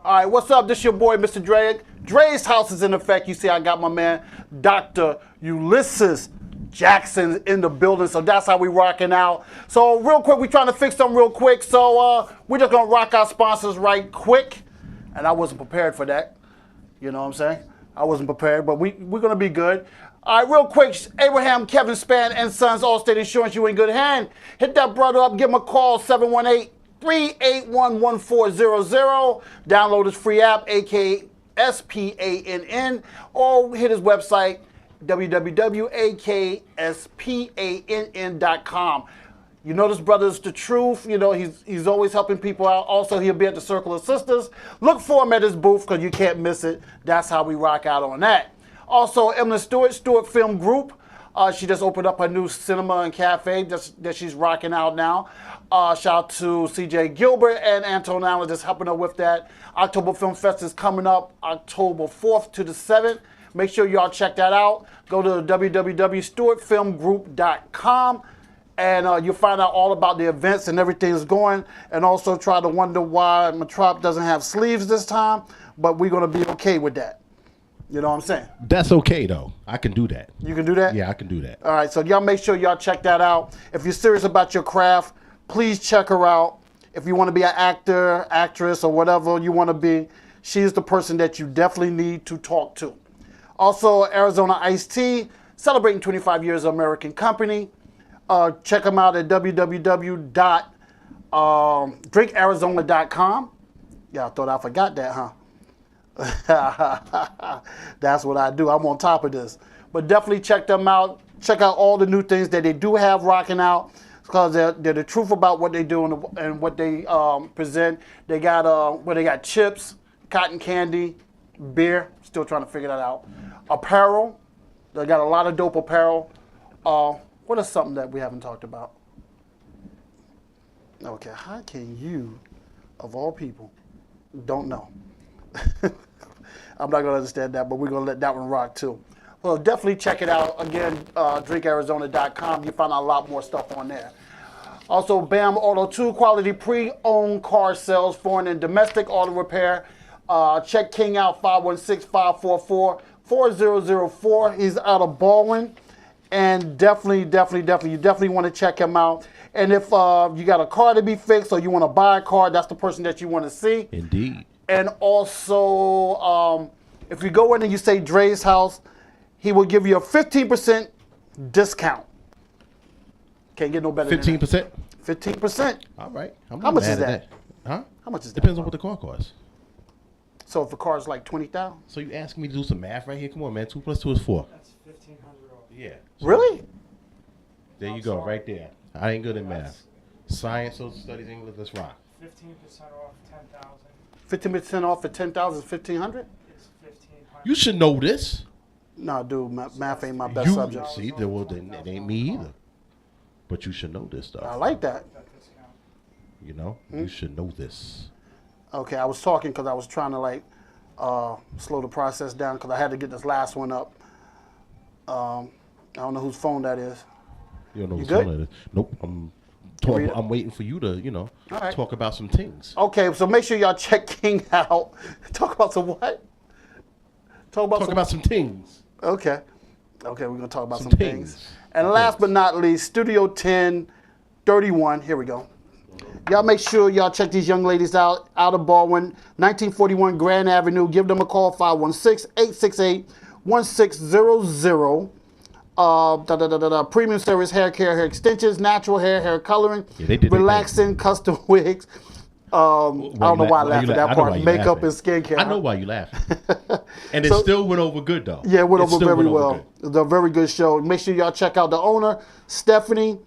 All right, what's up? This your boy, Mr. Dre. Dre's house is in effect. You see, I got my man, Dr. Ulysses Jackson in the building, so that's how we rocking out. So real quick, we trying to fix something real quick, so we're just gonna rock our sponsors right quick. And I wasn't prepared for that. You know what I'm saying? I wasn't prepared, but we're gonna be good. All right, real quick, Abraham, Kevin Spann, and Sons, Allstate Insurance, you in good hand. Hit that brother up, give him a call, 718-381-1400. Download his free app, aka SPANN, or hit his website, www.akspann.com. You know this brother's the truth. You know, he's always helping people out. Also, he'll be at the Circle of Sisters. Look for him at his booth because you can't miss it. That's how we rock out on that. Also, Emily Stewart Film Group. She just opened up her new cinema and cafe that she's rocking out now. Shout out to CJ Gilbert and Anton Allen just helping her with that. October Film Fest is coming up October 4th to the 7th. Make sure y'all check that out. Go to www.stewartfilmgroup.com and you'll find out all about the events and everything that's going. And also try to wonder why Matrop doesn't have sleeves this time, but we're going to be okay with that. You know what I'm saying? That's okay, though. I can do that. You can do that? Yeah, I can do that. All right, so y'all make sure y'all check that out. If you're serious about your craft, please check her out. If you want to be an actor, actress, or whatever you want to be, she's the person that you definitely need to talk to. Also, Arizona Iced Tea, celebrating 25 years of American company. Check them out at www.drinkarizona.com. Yeah, I thought I forgot that, huh? That's what I do. I'm on top of this. But definitely check them out. Check out all the new things that they do have rocking out, because they're the truth about what they do and what they present. They got chips, cotton candy, beer. Still trying to figure that out. Apparel. They got a lot of dope apparel. What is something that we haven't talked about? Okay, how can you, of all people, don't know? I'm not going to understand that, but we're going to let that one rock too. Well, definitely check it out. Again, drinkarizona.com. You find out a lot more stuff on there. Also, BAM Auto 2, quality pre-owned car sales, foreign and domestic auto repair. Check King out, 516-544-4004. He's out of Baldwin. And definitely, you definitely want to check him out. And if you got a car to be fixed or you want to buy a car, that's the person that you want to see. Indeed. And also, if you go in and you say Dre's house, he will give you a 15% discount. Can't get no better 15%? than that. 15%. All right. How much is that? Huh? How much is that? Depends on what the car costs. So if the car is like $20,000? So you asking me to do some math right here? Come on, man. 2 + 2 is 4. That's $1,500 off. Yeah. So really? There you go, right there. I ain't good at math. Science, social studies, English, let's rock. 15% off 10,000. 15% off for 10,000 is 1,500? It's 1,500. You should know this. No, dude, math ain't my best subject. See, well, then it ain't me either. But you should know this stuff. I like that. You know, you should know this. Okay, I was talking because I was trying to like slow the process down because I had to get this last one up. I don't know whose phone that is. You don't know You whose good? phone it is. Nope. I'm waiting for you to, right. talk about some things. Okay, so make sure y'all check King out. Talk about some what? Talk about some things. Okay. Okay, we're going to talk about some things. things. And last but not least, Studio 1031. Here we go. Y'all make sure y'all check these young ladies out of Baldwin, 1941 Grand Avenue. Give them a call, 516-868-1600. Premium service hair care, hair extensions, natural hair coloring, relaxing, custom wigs. I don't know why I laughed at that part. Makeup and skincare. I know why you laugh. And it still went over good, though. Yeah, it went over very well. It was a very good show. Make sure y'all check out the owner, Stephanie.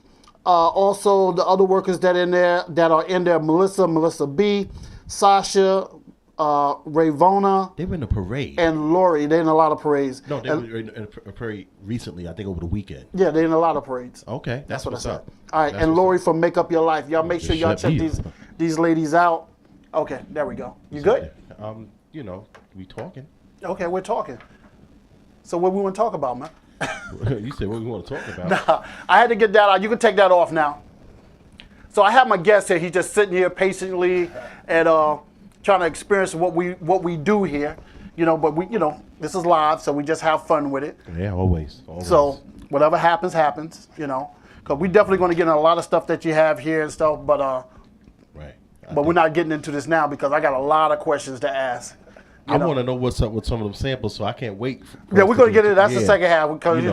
Also, the other workers that are in there, Melissa B, Sasha, Ravona. They were in a parade. And Lori. They're in a lot of parades. No, they were in a parade recently, I think over the weekend. Yeah, they're in a lot of parades. Okay, that's what I said. All right, and Lori from Make Up Your Life. Y'all make sure y'all check these ladies out. Okay, there we go. You good? We talking. Okay, we're talking. So what we want to talk about, man? You said what we want to talk about. Nah, I had to get that out. You can take that off now. So I have my guest here. He's just sitting here patiently, and trying to experience what we do here, But this is live, so we just have fun with it. Yeah, always. So whatever happens, happens. Because we're definitely going to get into a lot of stuff that you have here and stuff, but right. But we're not getting into this now because I got a lot of questions to ask. I want to know what's up with some of them samples, so I can't wait. Yeah, we're going to get it. That's the second half because,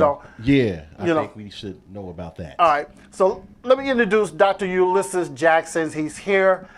Yeah, I think we should know about that. All right. So let me introduce Dr. Ulysses Jackson. He's here.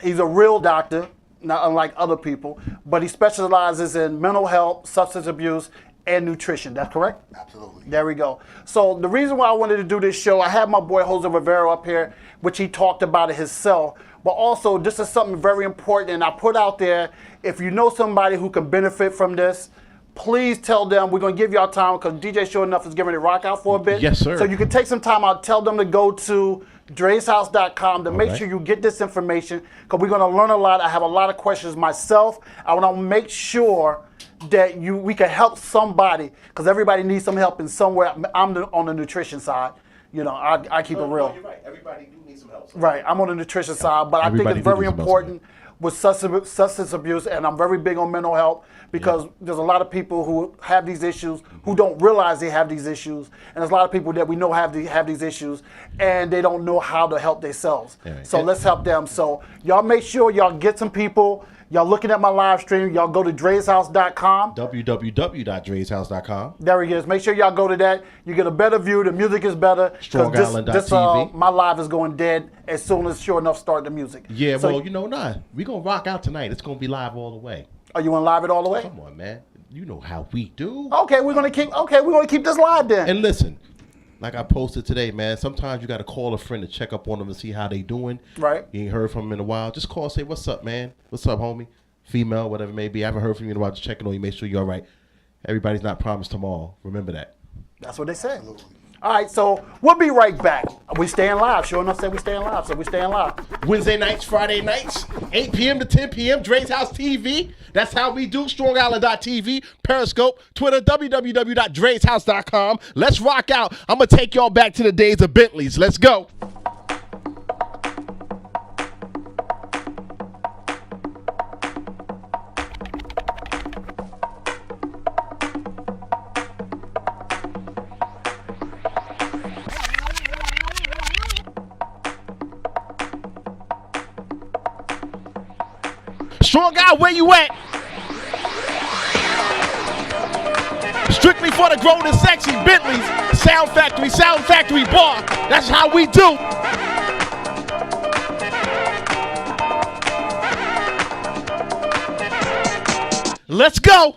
He's a real doctor, not unlike other people, but he specializes in mental health, substance abuse, and nutrition. That's correct? Absolutely. There we go. So the reason why I wanted to do this show, I had my boy Jose Rivera up here, which he talked about it himself. But also, this is something very important, and I put out there, if you know somebody who can benefit from this, please tell them. We're going to give y'all time because DJ Sure Enough is giving it rock out for a bit. Yes, sir. So you can take some time out, tell them to go to dreshouse.com to make sure you get this information because we're going to learn a lot. I have a lot of questions myself. I want to make sure that we can help somebody because everybody needs some help in somewhere. I'm on the nutrition side. I keep it real. No, you're right. Everybody do need some help. Right, I'm on the nutrition side, but I think it's very important with substance abuse, and I'm very big on mental health because there's a lot of people who have these issues who don't realize they have these issues, and there's a lot of people that we know have these issues, and they don't know how to help themselves. Right. So let's help them. So y'all make sure y'all get some people. Y'all looking at my live stream, y'all go to dreshouse.com. www.dreshouse.com. There he is. Make sure y'all go to that. You get a better view. The music is better. StrongIsland.tv. My live is going dead as soon as Sure Enough start the music. Yeah, so, we're going to rock out tonight. It's going to be live all the way. Are you going to live it all the way? Come on, man. You know how we do. Okay, we're going to keep this live then. And listen, like I posted today, man, sometimes you got to call a friend to check up on them and see how they doing. Right. You ain't heard from them in a while. Just call and say, what's up, man? What's up, homie? Female, whatever it may be. I haven't heard from you in a while. Just checking on you. Make sure you're all right. Everybody's not promised tomorrow. Remember that. That's what they say. Absolutely. All right, so we'll be right back. We staying live. Sure Enough said we staying live, so we staying live. Wednesday nights, Friday nights, 8 p.m. to 10 p.m. Dre's House TV. That's how we do. StrongIsland.tv, Periscope, Twitter, www.dreshouse.com. Let's rock out. I'm going to take y'all back to the days of Bentleys. Let's go. Strong Guy, where you at? Strictly for the grown and sexy, Bentleys, Sound Factory Bar. That's how we do. Let's go.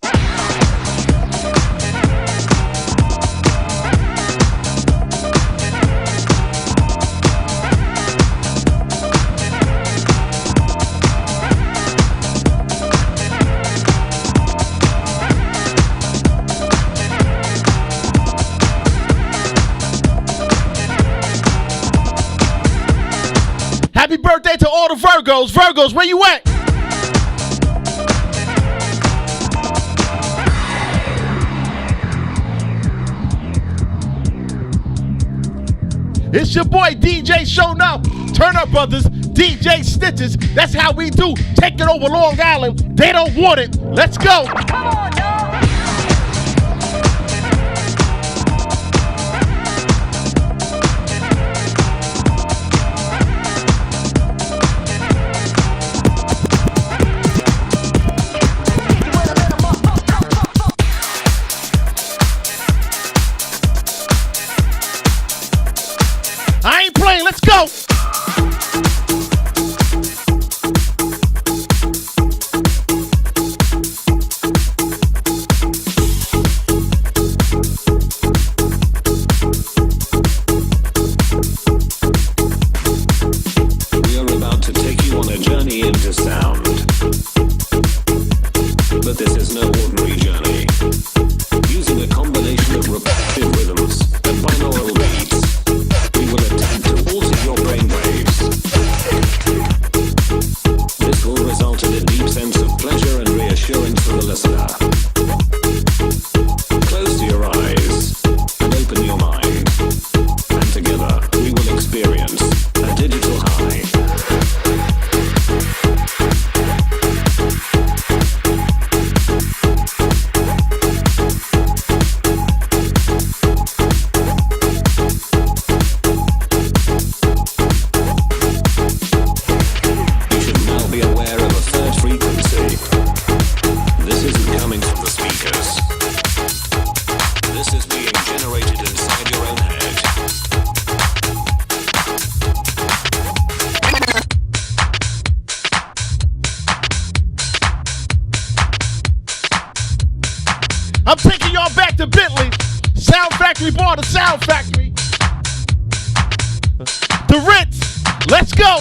Happy birthday to all the Virgos. Virgos, where you at? It's your boy DJ Show Now. Turn Up Brothers, DJ Stitches. That's how we do. Take it over Long Island. They don't want it. Let's go. Come on, y'all. I ain't playing. Let's go. I'm taking y'all back to Bentley. Sound Factory Bar, the Sound Factory. The Ritz. Let's go.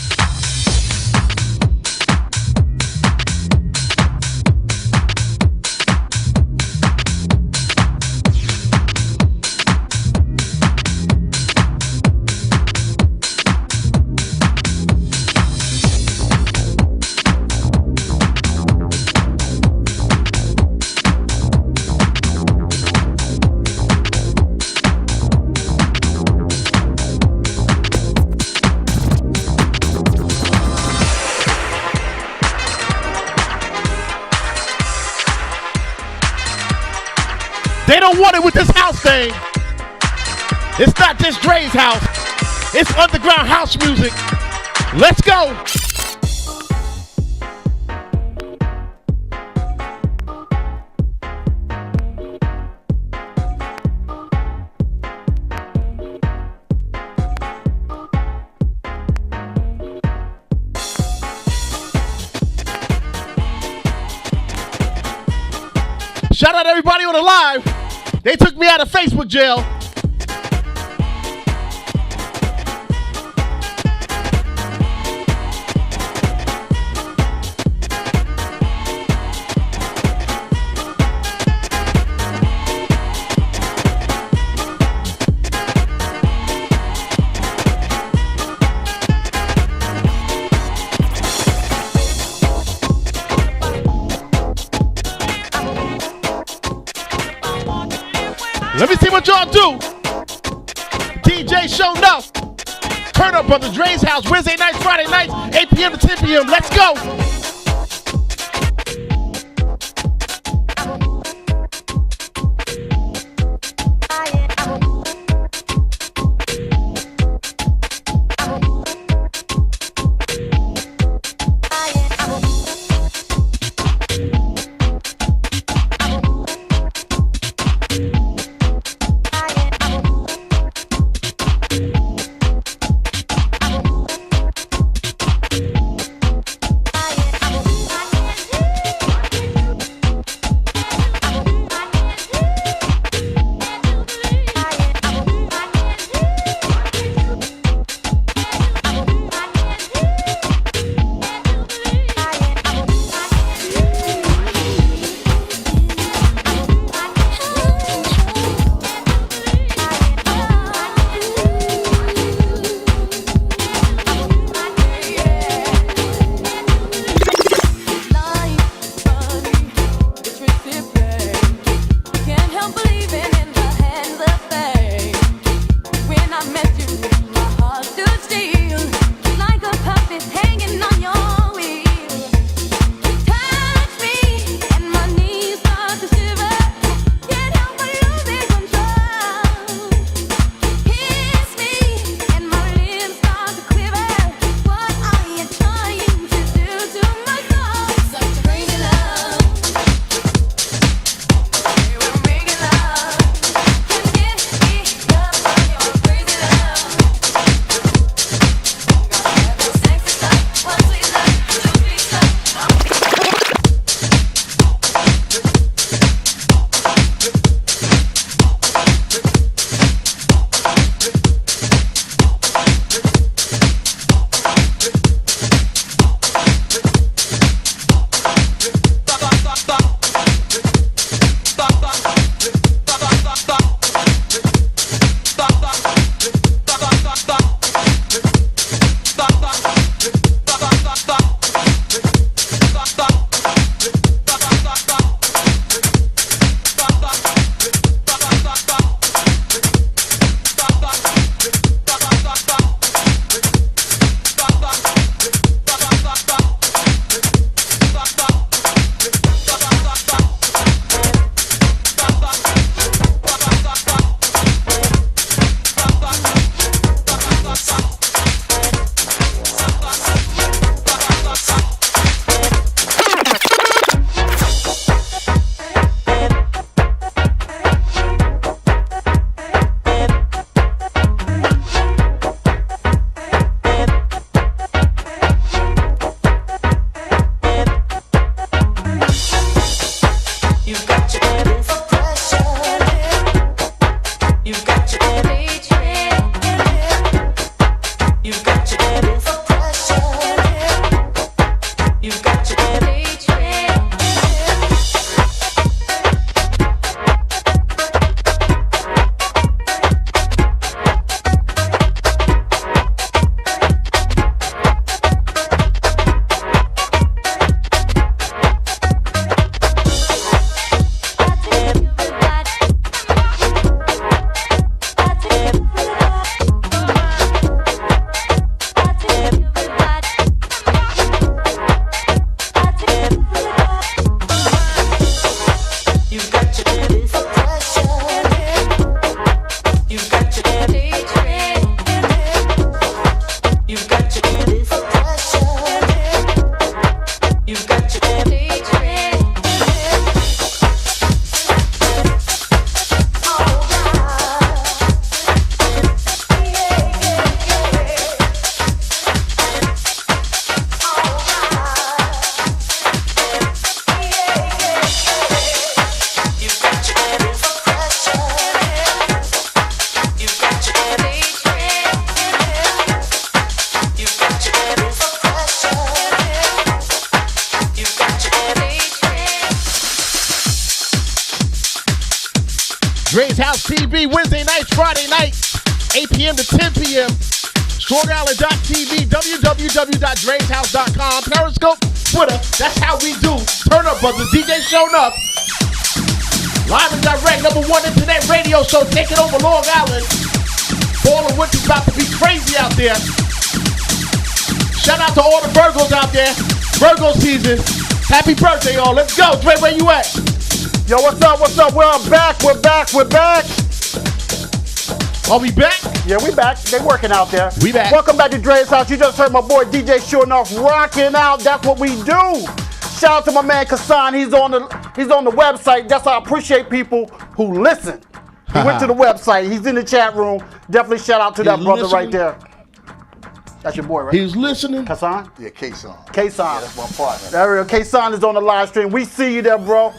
They don't want it with this house thing. It's not just Dre's house. It's underground house music. Let's go. Shout out everybody on the live. They took me out of Facebook jail. Let me see what y'all do. DJ show enough. Turn up on the Dre's house. Wednesday nights, Friday nights, 8 p.m. to 10 p.m. Let's go. Dre's House TV, Wednesday nights, Friday nights, 8 p.m. to 10 p.m. StrongIsland.tv, www.dreshouse.com, Periscope, Twitter. That's how we do. Turn up, brothers. DJ showing up. Live and direct, #1 internet radio show. Take it over Long Island. Fall and winter's about to be crazy out there. Shout out to all the Virgos out there. Virgo season. Happy birthday, y'all. Let's go. Dre, where you at? Yo, what's up? What's up? We're back. We're back. We're back. Are we back? Yeah, we back. They working out there. We back. Welcome back to Dre's House. You just heard my boy DJ Sure Enough rocking out. That's what we do. Shout out to my man Kassan. He's on the website. That's why I appreciate people who listen. He went to the website. He's in the chat room. Definitely shout out to that brother right there. That's your boy, right? He's listening. Kassan? Yeah, K-Son. K-Son. Yeah, that's my partner. There we go. K-Son is on the live stream. We see you there, bro.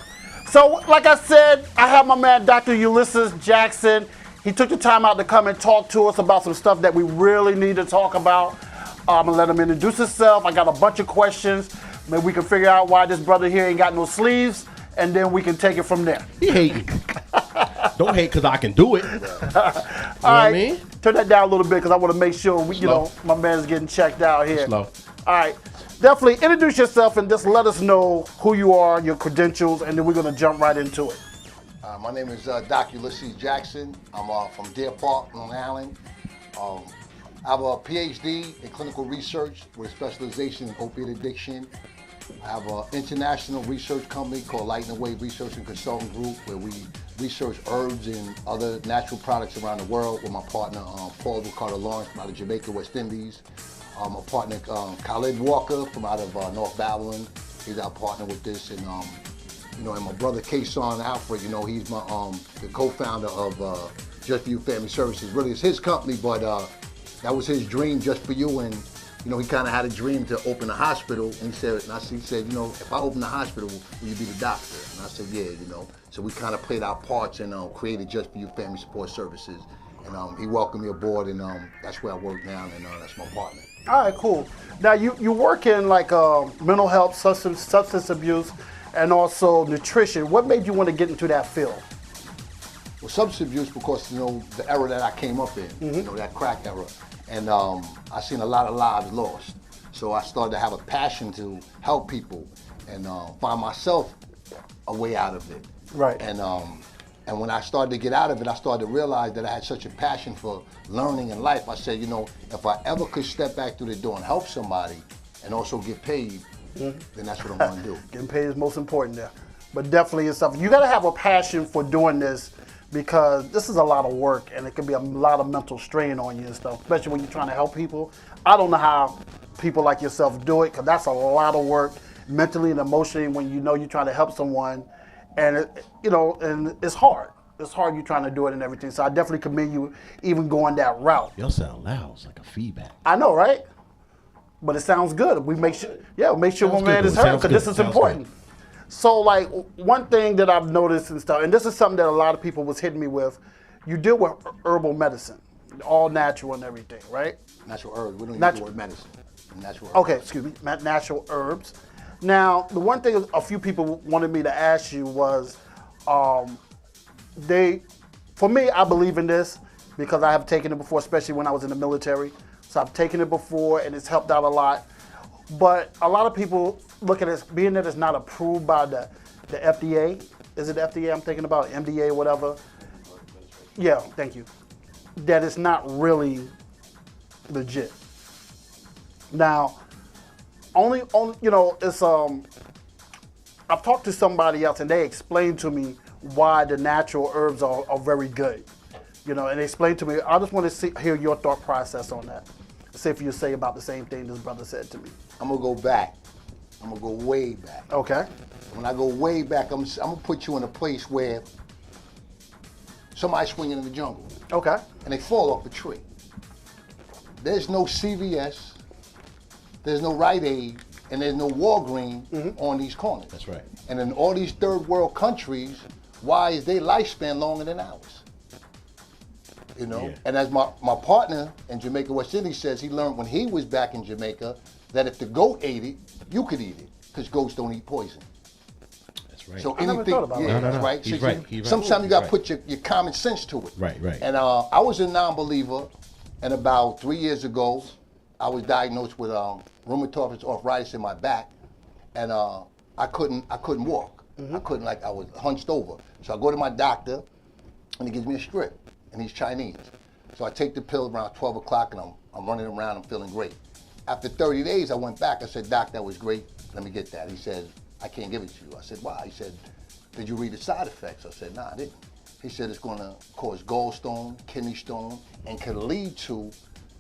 So, like I said, I have my man Dr. Ulysses Jackson. He took the time out to come and talk to us about some stuff that we really need to talk about. I'm gonna let him introduce himself. I got a bunch of questions. Maybe we can figure out why this brother here ain't got no sleeves, and then we can take it from there. He hating. Don't hate because I can do it. You know what I mean? Turn that down a little bit because I want to make sure my man's getting checked out here. Slow. All right. Definitely introduce yourself and just let us know who you are, your credentials, and then we're gonna jump right into it. My name is Dr. Ulysses Jackson. I'm from Deer Park, Long Island. I have a PhD in clinical research with specialization in opiate addiction. I have an international research company called Light and Wave Research and Consulting Group where we research herbs and other natural products around the world with my partner, Paul Ricardo Lawrence from out of Jamaica, West Indies. My partner, Khalid Walker from out of North Babylon. He's our partner with this. And and my brother K-Son Alfred, he's my the co-founder of Just For You Family Services. Really, it's his company, but that was his dream, Just For You, and he kind of had a dream to open a hospital. And he said, if I open a hospital, will you be the doctor? And I said, yeah, So we kind of played our parts and created Just For You Family Support Services. And he welcomed me aboard, and that's where I work now, and that's my partner. All right, cool. Now you work in like mental health, substance abuse, and also nutrition. What made you want to get into that field? Well, substance abuse because the era that I came up in, that crack era, and I seen a lot of lives lost. So I started to have a passion to help people and find myself a way out of it. Right. And when I started to get out of it, I started to realize that I had such a passion for learning in life. I said, if I ever could step back through the door and help somebody and also get paid, then that's what I'm going to do. Getting paid is most important there. But definitely it's something. You got to have a passion for doing this because this is a lot of work and it can be a lot of mental strain on you and stuff, especially when you're trying to help people. I don't know how people like yourself do it because that's a lot of work mentally and emotionally when you're trying to help someone. And and it's hard. It's hard you trying to do it and everything. So I definitely commend you even going that route. Y'all sound loud. It's like a feedback. I know, right? But it sounds good. We make sure, my man is heard because this is important. So like one thing that I've noticed and stuff, and this is something that a lot of people was hitting me with, you deal with herbal medicine, all natural and everything, right? Natural herbs. We don't use the word medicine. Natural herbs. Okay, excuse me, natural herbs. Now, the one thing a few people wanted me to ask you was, for me, I believe in this because I have taken it before, especially when I was in the military. So I've taken it before and it's helped out a lot. But a lot of people look at it, being that it's not approved by the FDA. Is it FDA I'm thinking about? MDA, whatever. Yeah, thank you. That it's not really legit. Now, it's I've talked to somebody else and they explained to me why the natural herbs are very good. And they explained to me, I just want to hear your thought process on that. See if you say about the same thing this brother said to me. I'm gonna go back. I'm gonna go way back. Okay. When I go way back, I'm gonna put you in a place where somebody's swinging in the jungle. Okay. And they fall off a tree. There's no CVS, there's no Rite Aid, and there's no Walgreens on these corners. That's right. And in all these third world countries, why is their lifespan longer than ours? Yeah. And as my partner in Jamaica, West Indies says, he learned when he was back in Jamaica that if the goat ate it, you could eat it, because goats don't eat poison. That's right. So I never anything, thought about yeah, that. No. right. He's So right. He's right. sometimes you He's got to right. put your common sense to it. Right. And I was a non-believer, and about 3 years ago, I was diagnosed with rheumatoid arthritis in my back, and I couldn't walk. I couldn't, I was hunched over. So I go to my doctor, and he gives me a strip, and he's Chinese. So I take the pill around 12 o'clock, and I'm running around. I'm feeling great. After 30 days, I went back. I said, Doc, that was great. Let me get that. He said, I can't give it to you. I said, why? He said, did you read the side effects? I said, nah, I didn't. He said it's going to cause gallstone, kidney stone, and can lead to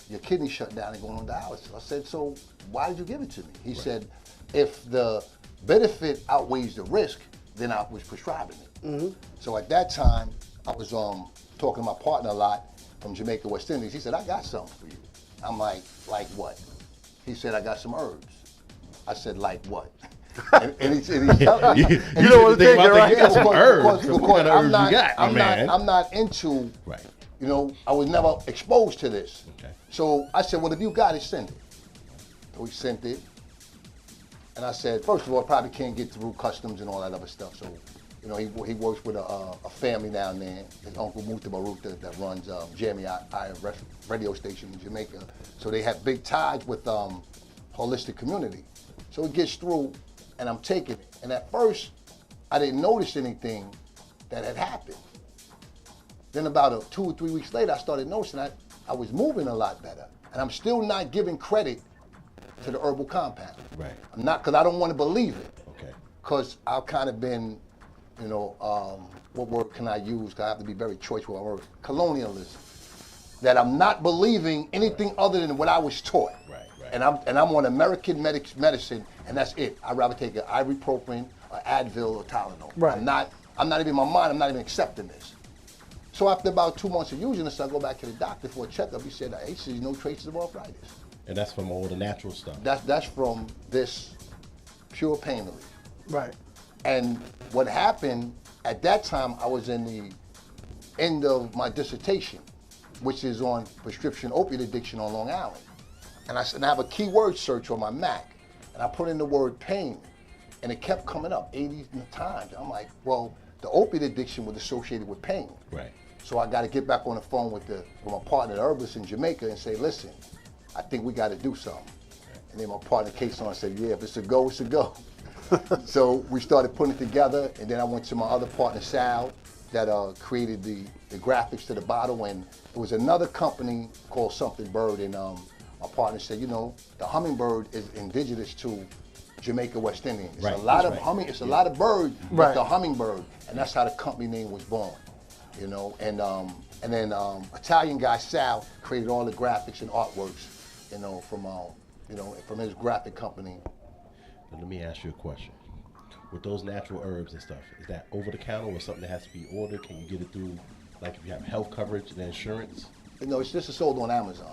your kidney shut down and going on dialysis. I said, so why did you give it to me? He said, if the benefit outweighs the risk, then I was prescribing it. So at that time, I was talking to my partner a lot from Jamaica, West Indies. He said, I got something for you. I'm like what? He said, I got some herbs. I said, like what? and he's telling me. You know what thinking, right? You got some herbs. Because What kind of herbs you got, my I'm man? not into, Right. you know, I was never exposed to this. Okay. So I said, well, if you got it, send it. So we sent it. And I said, first of all, I probably can't get through customs and all that other stuff. So, you know, he works with a family down there. His uncle Muta Baruta that runs Jamie I radio station in Jamaica. So they have big ties with holistic community. So it gets through, and I'm taking it. And at first, I didn't notice anything that had happened. Then about 2 or 3 weeks later, I started noticing I was moving a lot better. And I'm still not giving credit to the herbal compound. Right. I'm not, because I don't want to believe it. Okay. Because I've kind of been, you know, what word can I use? 'Cause I have to be very choice with my words. Colonialism. That I'm not believing anything other than what I was taught. Right. And I'm on American medicine, and that's it. I'd rather take an ibuprofen, or Advil, or Tylenol. Right. I'm not even in my mind. I'm not even accepting this. So after about 2 months of using this, I go back to the doctor for a checkup. He said, "Hey, there's no traces of arthritis." And that's from all the natural stuff. That's from this pure pain relief. Right. And what happened at that time, I was in the end of my dissertation, which is on prescription opiate addiction on Long Island. And I have a keyword search on my Mac, and I put in the word pain, and it kept coming up 80 times. I'm like, well, the opiate addiction was associated with pain. Right. So I got to get back on the phone with my partner, the herbalist in Jamaica, and say, listen, I think we got to do something. And then my partner, Kason, said, yeah, if it's a go, it's a go. So we started putting it together, and then I went to my other partner, Sal, that created the graphics to the bottle, and it was another company called Something Bird, and my partner said, you know, the hummingbird is indigenous to Jamaica, West Indies. It's Right, a lot that's of right. It's a lot of birds, Right. but the hummingbird, and that's how the company name was born. You know, and then Italian guy Sal created all the graphics and artworks, you know, from his graphic company. Now, let me ask you a question. With those natural herbs and stuff, is that over the counter or something that has to be ordered? Can you get it through, like if you have health coverage and insurance? You know, this is sold on Amazon.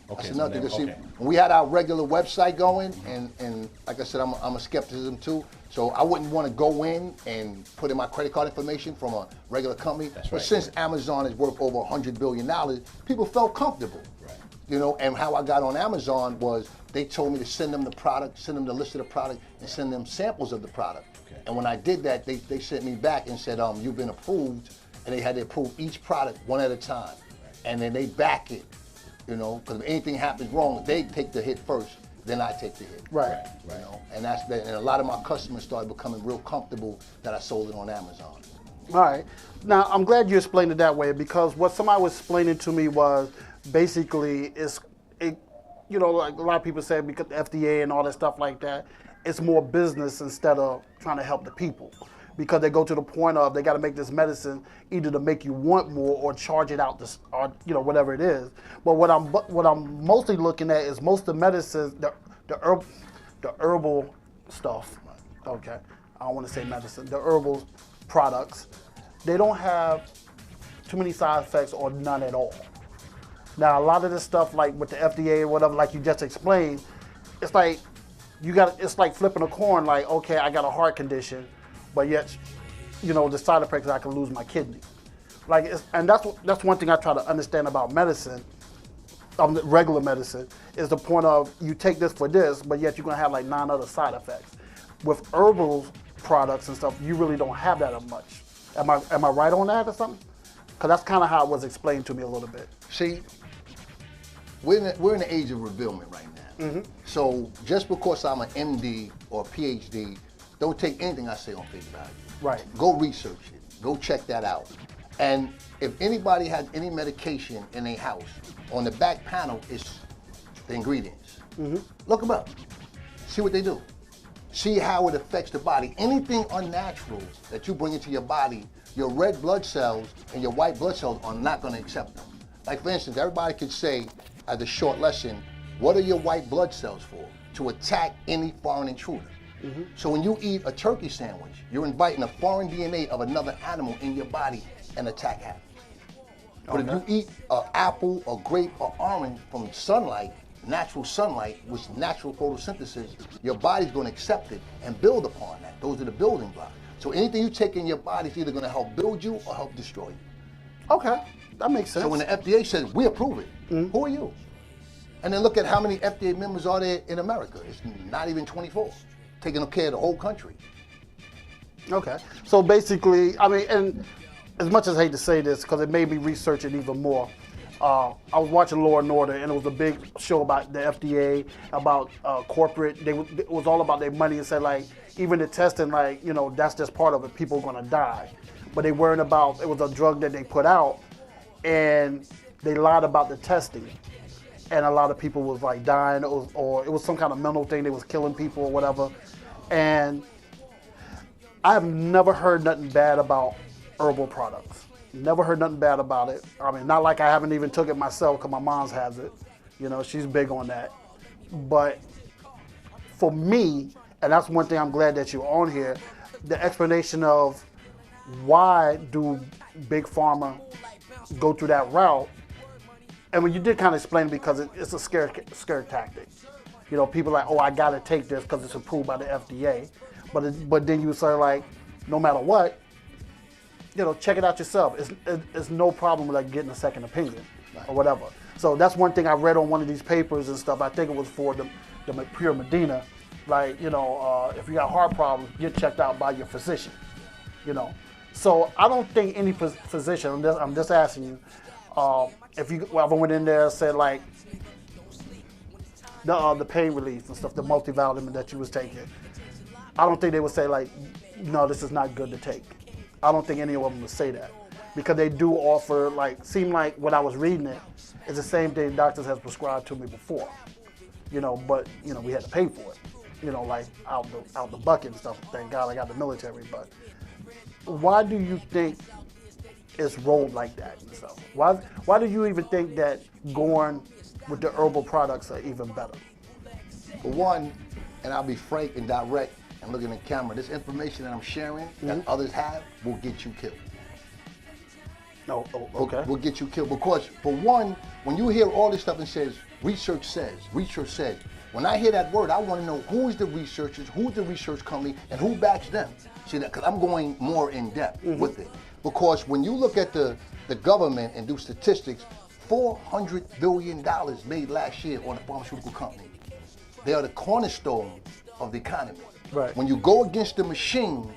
Okay, That's so another thing. now- 'Cause see, okay. when we had our regular website going, and like I said, I'm a skepticism too. So I wouldn't want to go in and put in my credit card information from a regular company. That's but right. since Amazon is worth over $100 billion, people felt comfortable. Right. You know, and how I got on Amazon was they told me to send them the product, send them the list of the product, and send them samples of the product. Okay. And when I did that, they sent me back and said, you've been approved, and they had to approve each product one at a time. And then they back it, you know, because if anything happens wrong, they take the hit first, then I take the hit. Right. You know, and and a lot of my customers started becoming real comfortable that I sold it on Amazon. All right. Now, I'm glad you explained it that way, because what somebody was explaining to me was basically you know, like a lot of people say, because the FDA and all that stuff like that, it's more business instead of trying to help the people. Because they go to the point of they got to make this medicine either to make you want more or charge it out, or you know, whatever it is. But what I'm mostly looking at is most of the medicines, the herbal stuff. Okay, I don't want to say medicine. The herbal products, they don't have too many side effects or none at all. Now, a lot of this stuff, like with the FDA or whatever, like you just explained, it's like it's like flipping a coin. Like, okay, I got a heart condition, but yet, you know, the side effects, I can lose my kidney. Like, and that's one thing I try to understand about medicine, regular medicine, is the point of you take this for this, but yet you're gonna have like 9 other side effects. With herbal products and stuff, you really don't have that much. Am I right on that or something? Because that's kind of how it was explained to me a little bit. See, we're in the age of revealment right now. So just because I'm an MD or a PhD, don't take anything I say on face value. Right. Go research it. Go check that out. And if anybody has any medication in their house, on the back panel is the ingredients. Look them up. See what they do. See how it affects the body. Anything unnatural that you bring into your body, your red blood cells and your white blood cells are not going to accept them. Like for instance, everybody could say as a short lesson, what are your white blood cells for? To attack any foreign intruder. So when you eat a turkey sandwich, you're inviting a foreign DNA of another animal in your body and attack happens. But if you eat an apple, a grape, or orange from sunlight, natural sunlight, which is natural photosynthesis, your body's going to accept it and build upon that. Those are the building blocks. So anything you take in your body is either going to help build you or help destroy you. Okay, that makes sense. So when the FDA says we approve it, who are you? And then look at how many FDA members are there in America. It's not even 24, taking care of the whole country. Okay, so basically, I mean, and as much as I hate to say this, because it made me research it even more, I was watching Law and Order, and it was a big show about the FDA, about corporate. It was all about their money, and said like, even the testing, like, you know, that's just part of it. People are gonna die, but they weren't about. It was a drug that they put out, and they lied about the testing, and a lot of people was like dying, or it was some kind of mental thing. They was killing people or whatever, and I've never heard nothing bad about herbal products. Never heard nothing bad about it. I mean, not like I haven't even took it myself because my mom's has it. You know, she's big on that. But for me, and that's one thing I'm glad that you're on here, the explanation of why do Big Pharma go through that route. And when you did kind of explain it, because it's a scare tactic. You know, people are like, oh, I got to take this because it's approved by the FDA. But then you say like, no matter what, you know, check it out yourself. It's no problem with like getting a second opinion or whatever. So that's one thing I read on one of these papers and stuff. I think it was for the Pure Medina. Like, you know, if you got heart problems, get checked out by your physician. You know, so I don't think any physician. I'm just asking you, if you ever went in there and said like the pain relief and stuff, the multivitamin that you was taking, I don't think they would say like, no, this is not good to take. I don't think any of them would say that, because they do offer, like, seem like when I was reading it, it's the same thing doctors have prescribed to me before, you know, but, you know, we had to pay for it, you know, like out the bucket and stuff. Thank God I got the military. But why do you think it's rolled like that and stuff? Why do you even think that going with the herbal products are even better? For one, and I'll be frank and direct, and looking at the camera, this information that I'm sharing that others have will get you killed. Oh, okay. Will get you killed because, for one, when you hear all this stuff and says, research says, when I hear that word, I want to know who is the researchers, who's the research company, and who backs them. See that? Because I'm going more in depth with it. Because when you look at the government and do statistics, $400 billion made last year on a pharmaceutical company. They are the cornerstone of the economy. Right. When you go against the machine,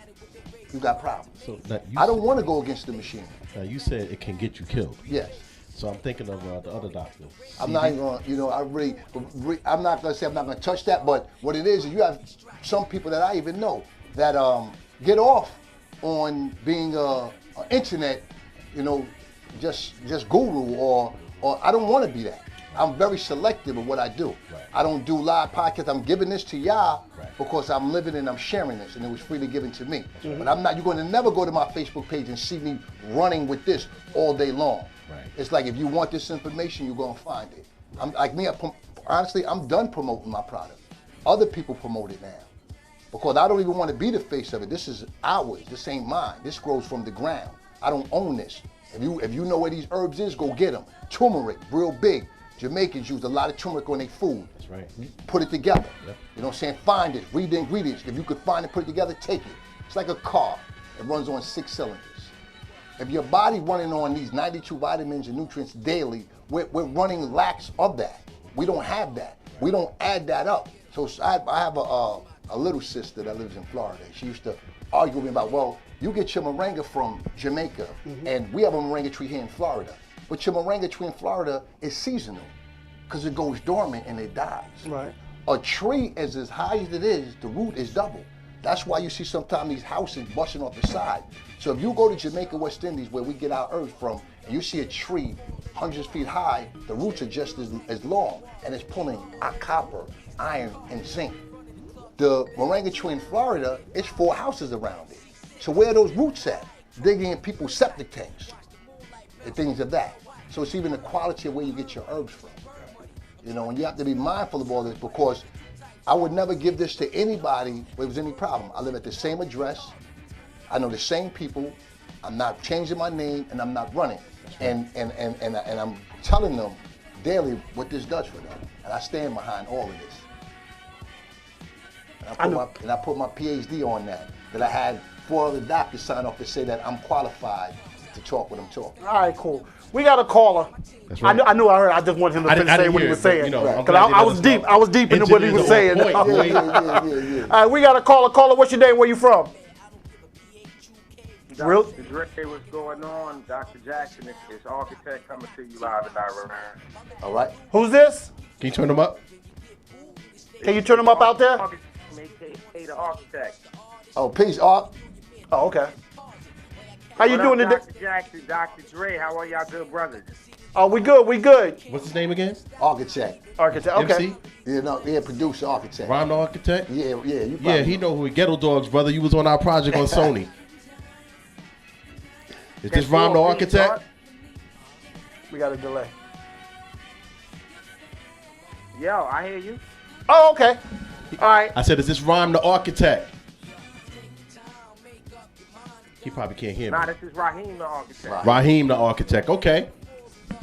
you got problems. So I don't want to go against the machine. Now you said it can get you killed. Yes. So I'm thinking of the other doctor. I'm not even going to, you know, I'm not going to say I'm not going to touch that, but what it is you have some people that I even know that get off on being an internet, you know, just guru or I don't want to be that. I'm very selective of what I do. Right. I don't do live podcasts. I'm giving this to y'all right. because I'm living and I'm sharing this, and it was freely given to me. But I'm not. You're going to never go to my Facebook page and see me running with this all day long. Right. It's like if you want this information, you're going to find it. I'm like me. Honestly, I'm done promoting my product. Other people promote it now because I don't even want to be the face of it. This is ours. This ain't mine. This grows from the ground. I don't own this. If you know where these herbs is, go get them. Turmeric, real big. Jamaicans use a lot of turmeric on their food. That's right. Put it together. Yep. You know what I'm saying? Find it, read the ingredients. If you could find it, put it together, take it. It's like a car. It runs on 6 cylinders. If your body running on these 92 vitamins and nutrients daily, we're running lacks of that. We don't have that. We don't add that up. So I have a little sister that lives in Florida. She used to arguing about, well, you get your moringa from Jamaica, and we have a moringa tree here in Florida. But your moringa tree in Florida is seasonal, because it goes dormant and it dies. Right. A tree is as high as it is, the root is double. That's why you see sometimes these houses busting off the side. So if you go to Jamaica, West Indies, where we get our herbs from, and you see a tree hundreds of feet high, the roots are just as long, and it's pulling copper, iron, and zinc. The moringa tree in Florida, it's 4 houses around it. So where are those roots at? Digging in people's septic tanks and things of that. So it's even the quality of where you get your herbs from. You know, and you have to be mindful of all this, because I would never give this to anybody where there was any problem. I live at the same address. I know the same people. I'm not changing my name, and I'm not running. And I'm telling them daily what this does for them. And I stand behind all of this. And I put my PhD on that I had 4 other doctors sign off to say that I'm qualified to talk what I'm talking. All right, cool. We got a caller. That's right. I knew I heard. I just wanted him to finish saying what he was saying. You know, Because I was deep. I was deep into what he was saying. Point, All boy. right, we got a caller. Caller, what's your name? Where you from? Real? Dr. Dre, what's going on? Dr. Jackson, it's Architect coming to you live and direct. All right? Who's this? Can you turn them up? Can you turn him up out there? AKA the Architect. Oh, peace, Art. Oh, okay. How you What doing up, today? Dr. Jackson, Dr. Dre, how are y'all good brothers? Oh, we good. We good. What's his name again? Architect. Architect. Okay. MC? You know, producer, architect. Rhyme the Architect? Yeah, you Yeah, probably he know who he Ghetto Dogs, brother. You was on our project on Sony. Is this Rhyme the Architect? We got a delay. Yo, I hear you. Oh, okay. All right. I said, is this Rhyme the Architect? He probably can't hear me. Nah, this is Raheem the Architect. Raheem the Architect. Okay.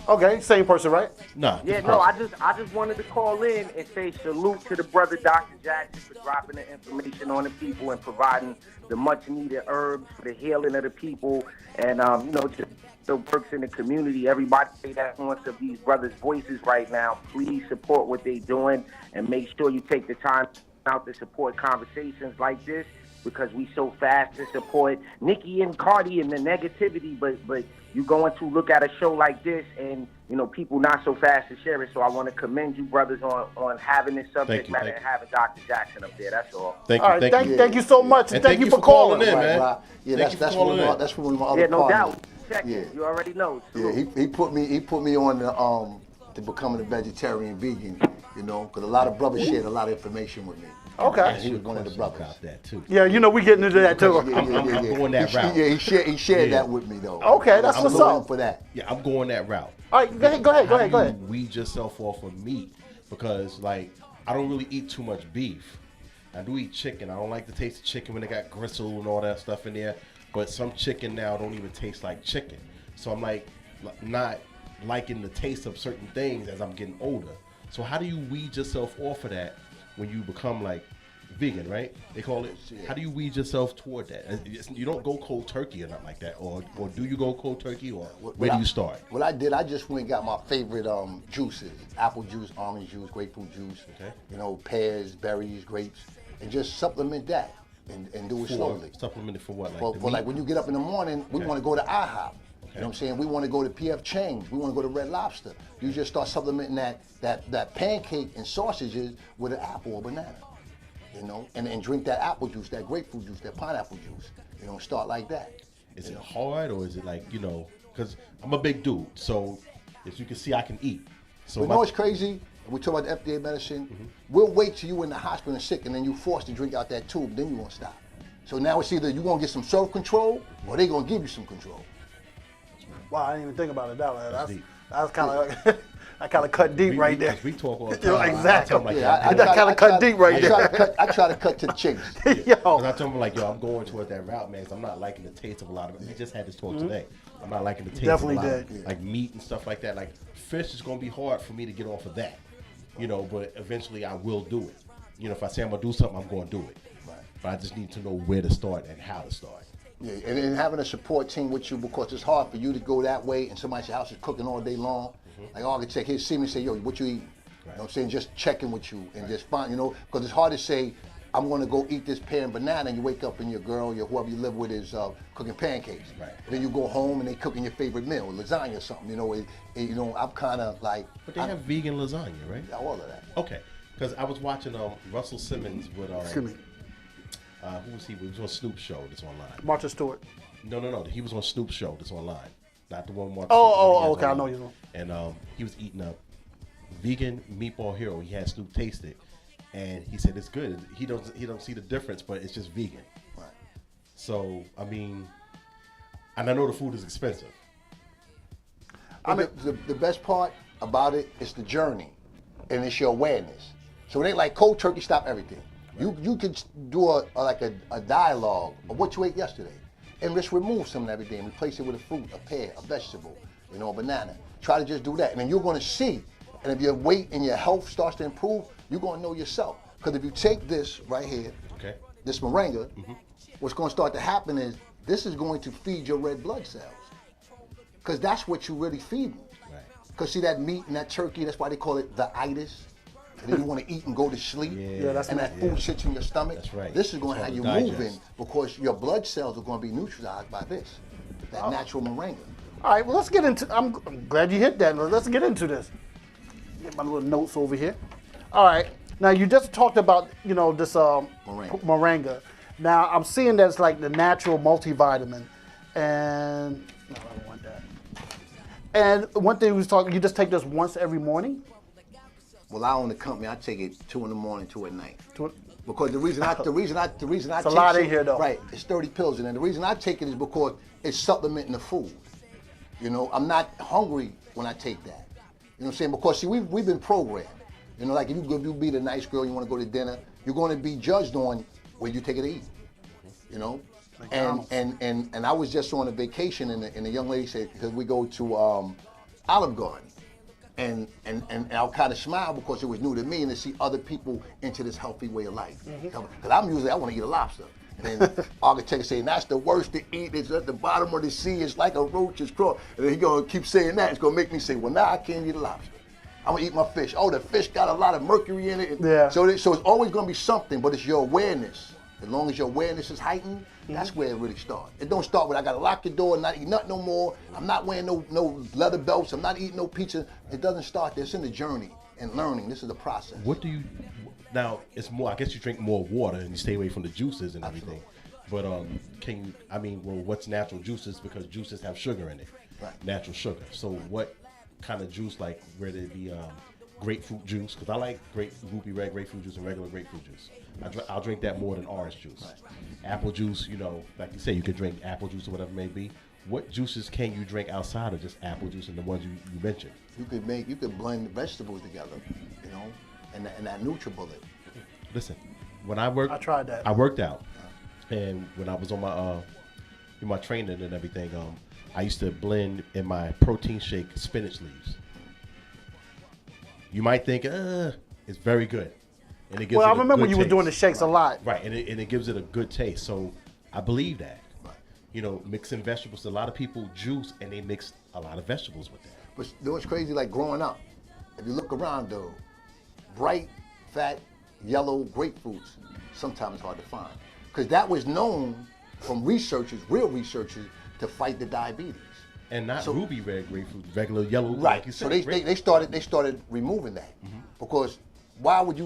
Okay. Same person, right? Nah. Yeah, no, I just wanted to call in and say salute to the brother Dr. Jackson for dropping the information on the people and providing the much needed herbs for the healing of the people, and you know, just the works in the community. Everybody that wants of these brothers' voices right now, please support what they're doing and make sure you take the time out to support conversations like this, because we so fast to support Nicki and Cardi and the negativity, but you going to look at a show like this and, you know, people not so fast to share it. So I want to commend you brothers on having this subject matter and having Dr. Jackson up there. That's all. Thank All you. right. Thank you so much, and thank you for calling in, Right, man. right. Yeah, Thank you for that's calling in. one of my other Yeah, no partners. doubt. Check Yeah. it. You already know. Yeah, he put me on to becoming a vegetarian vegan, you know, because a lot of brothers shared a lot of information with me. Okay. And he was one of the brothers. About that too. Yeah, you know we getting into that too. I'm going that route. Yeah, he shared Yeah. that with me though. Okay, that's I'm what's looking up. for that. Yeah, I'm going that route. All right, go ahead. How do you weed yourself off of meat? Because like I don't really eat too much beef. I do eat chicken. I don't like the taste of chicken when it got gristle and all that stuff in there. But some chicken now don't even taste like chicken. So I'm like not liking the taste of certain things as I'm getting older. So how do you weed yourself off of that when you become like vegan, right? They call it. How do you weed yourself toward that? You don't go cold turkey or nothing like that, or do you go cold turkey, or where do you start? What I did, I just went and got my favorite juices: apple juice, orange juice, grapefruit juice. Okay. You know, pears, berries, grapes, and just supplement that and do it slowly. Supplemented for what? Like For the like meat? when you get up in the morning, we Okay. want to go to IHOP. You know what I'm saying? We want to go to PF Chang's. We want to go to Red Lobster. You just start supplementing that pancake and sausages with an apple or banana. You know, and drink that apple juice, that grapefruit juice, that pineapple juice. You know, start like that. Is it hard, or is it like, you know, because I'm a big dude, so as you can see, I can eat. So You know what's crazy? We talk about the FDA medicine. We'll wait till you in the hospital and sick, and then you forced to drink out that tube. Then you won't stop. So now it's either you gonna get some self-control, or they gonna give you some control. Wow, I didn't even think about it that way. That's deep. That's kind of I kind of cut deep right there. We talk all the Yeah, time. exactly. I tell 'em like, I kinda cut deep right there. I try to cut to the chase. Yo, Cause I tell them like, yo, I'm going towards that route, man. Cause I'm not liking the taste of a lot of it. We just had this talk today. I'm not liking the taste Definitely of a lot of, did. like meat and stuff like that. Like fish is gonna be hard for me to get off of that, you know. But eventually, I will do it. You know, if I say I'm gonna do something, I'm gonna do it. Right. But I just need to know where to start and how to start. Yeah, and having a support team with you, because it's hard for you to go that way and somebody's house is cooking all day long. Like architect, he'll see me and say, yo, what you eating? You know what I'm saying? Just checking with you and just find, you know, because it's hard to say, I'm going to go eat this pear and banana, and you wake up and your girl, whoever you live with is cooking pancakes. Right. Then you go home and they cooking your favorite meal, lasagna or something. I'm kind of like. But they have vegan lasagna, right? Yeah, all of that. Okay, because I was watching Russell Simmons with Excuse me. who was he? He was on Snoop's show that's online. Martha Stewart. No. He was on Snoop's show that's online, not the one. Mark Okay, I know you know. And he was eating a vegan meatball hero. He had Snoop taste it, and he said it's good. He don't see the difference, but it's just vegan. Right. So I mean, and I know the food is expensive. The best part about it is the journey, and it's your awareness. So it ain't like cold turkey stop everything. Right. You could do a dialogue of what you ate yesterday, and just remove some of everything, replace it with a fruit, a pear, a vegetable, a banana. Try to just do that, and then you're going to see. And if your weight and your health starts to improve, you're going to know yourself. Because if you take this right here, this moringa, what's going to start to happen is this is going to feed your red blood cells. Because that's what you really feeding. Because see that meat and that turkey, that's why they call it the itis. And then you want to eat and go to sleep. And that food sits in your stomach. That's right. This is going to have you digest. moving because your blood cells are going to be neutralized by this, that natural moringa. All right, well, let's get into. I'm glad you hit that. Let's get into this. Get my little notes over here. All right. Now you just talked about this moringa. Now I'm seeing that's like the natural multivitamin, and no, I don't want that. And one thing we was talking, you just take this once every morning. Well, I own the company. I take it 2 in the morning, 2 at night. To- Because the reason I It's a lot in here, though. Right, it's 30 pills in there. The reason I take it is because it's supplementing the food. I'm not hungry when I take that. You know what I'm saying? Because see, we've been programmed. Like if you be the nice girl, you want to go to dinner, you're going to be judged on when you take it to eat. And I was just on a vacation, and the young lady said, because we go to Olive Garden, and I'll kind of smile because it was new to me, and to see other people into this healthy way of life. Because I want to eat a lobster. And then architect saying that's the worst to eat. It's at the bottom of the sea. It's like a roach. It's crawling. And then he gonna keep saying that. It's gonna make me say, well, now I can't eat a lobster. I'm gonna eat my fish. Oh, the fish got a lot of mercury in it. Yeah. So it's always gonna be something, but it's your awareness. As long as your awareness is heightened, that's where it really starts. It don't start with I gotta lock the door, not eat nothing no more. I'm not wearing no leather belts. I'm not eating no pizza. It doesn't start there. It's in the journey and learning. This is the process. What do you? Now it's more. I guess you drink more water and you stay away from the juices and everything. But can you? I mean, well, what's natural juices? Because juices have sugar in it, natural sugar. So what kind of juice? Like whether it be grapefruit juice, because I like ruby red grapefruit juice and regular grapefruit juice. I'll drink that more than orange juice. Apple juice, like you say, you could drink apple juice or whatever it may be. What juices can you drink outside of just apple juice and the ones you mentioned? You could blend the vegetables together, and that NutriBullet. Listen, when I worked, I tried that. I worked out, and when I was on my training and everything, I used to blend in my protein shake spinach leaves. You might think, it's very good, and it gives. Well, it I remember good you were taste. doing the shakes a lot. Right, and it gives it a good taste. So I believe that. Mixing vegetables. A lot of people juice and they mix a lot of vegetables with that. But what's crazy, like growing up, if you look around though, bright, fat, yellow grapefruits, sometimes hard to find. Because that was known from researchers, real researchers, to fight the diabetes. And not ruby red grapefruit, regular yellow. Right. Like you So said, they started removing that. Because why would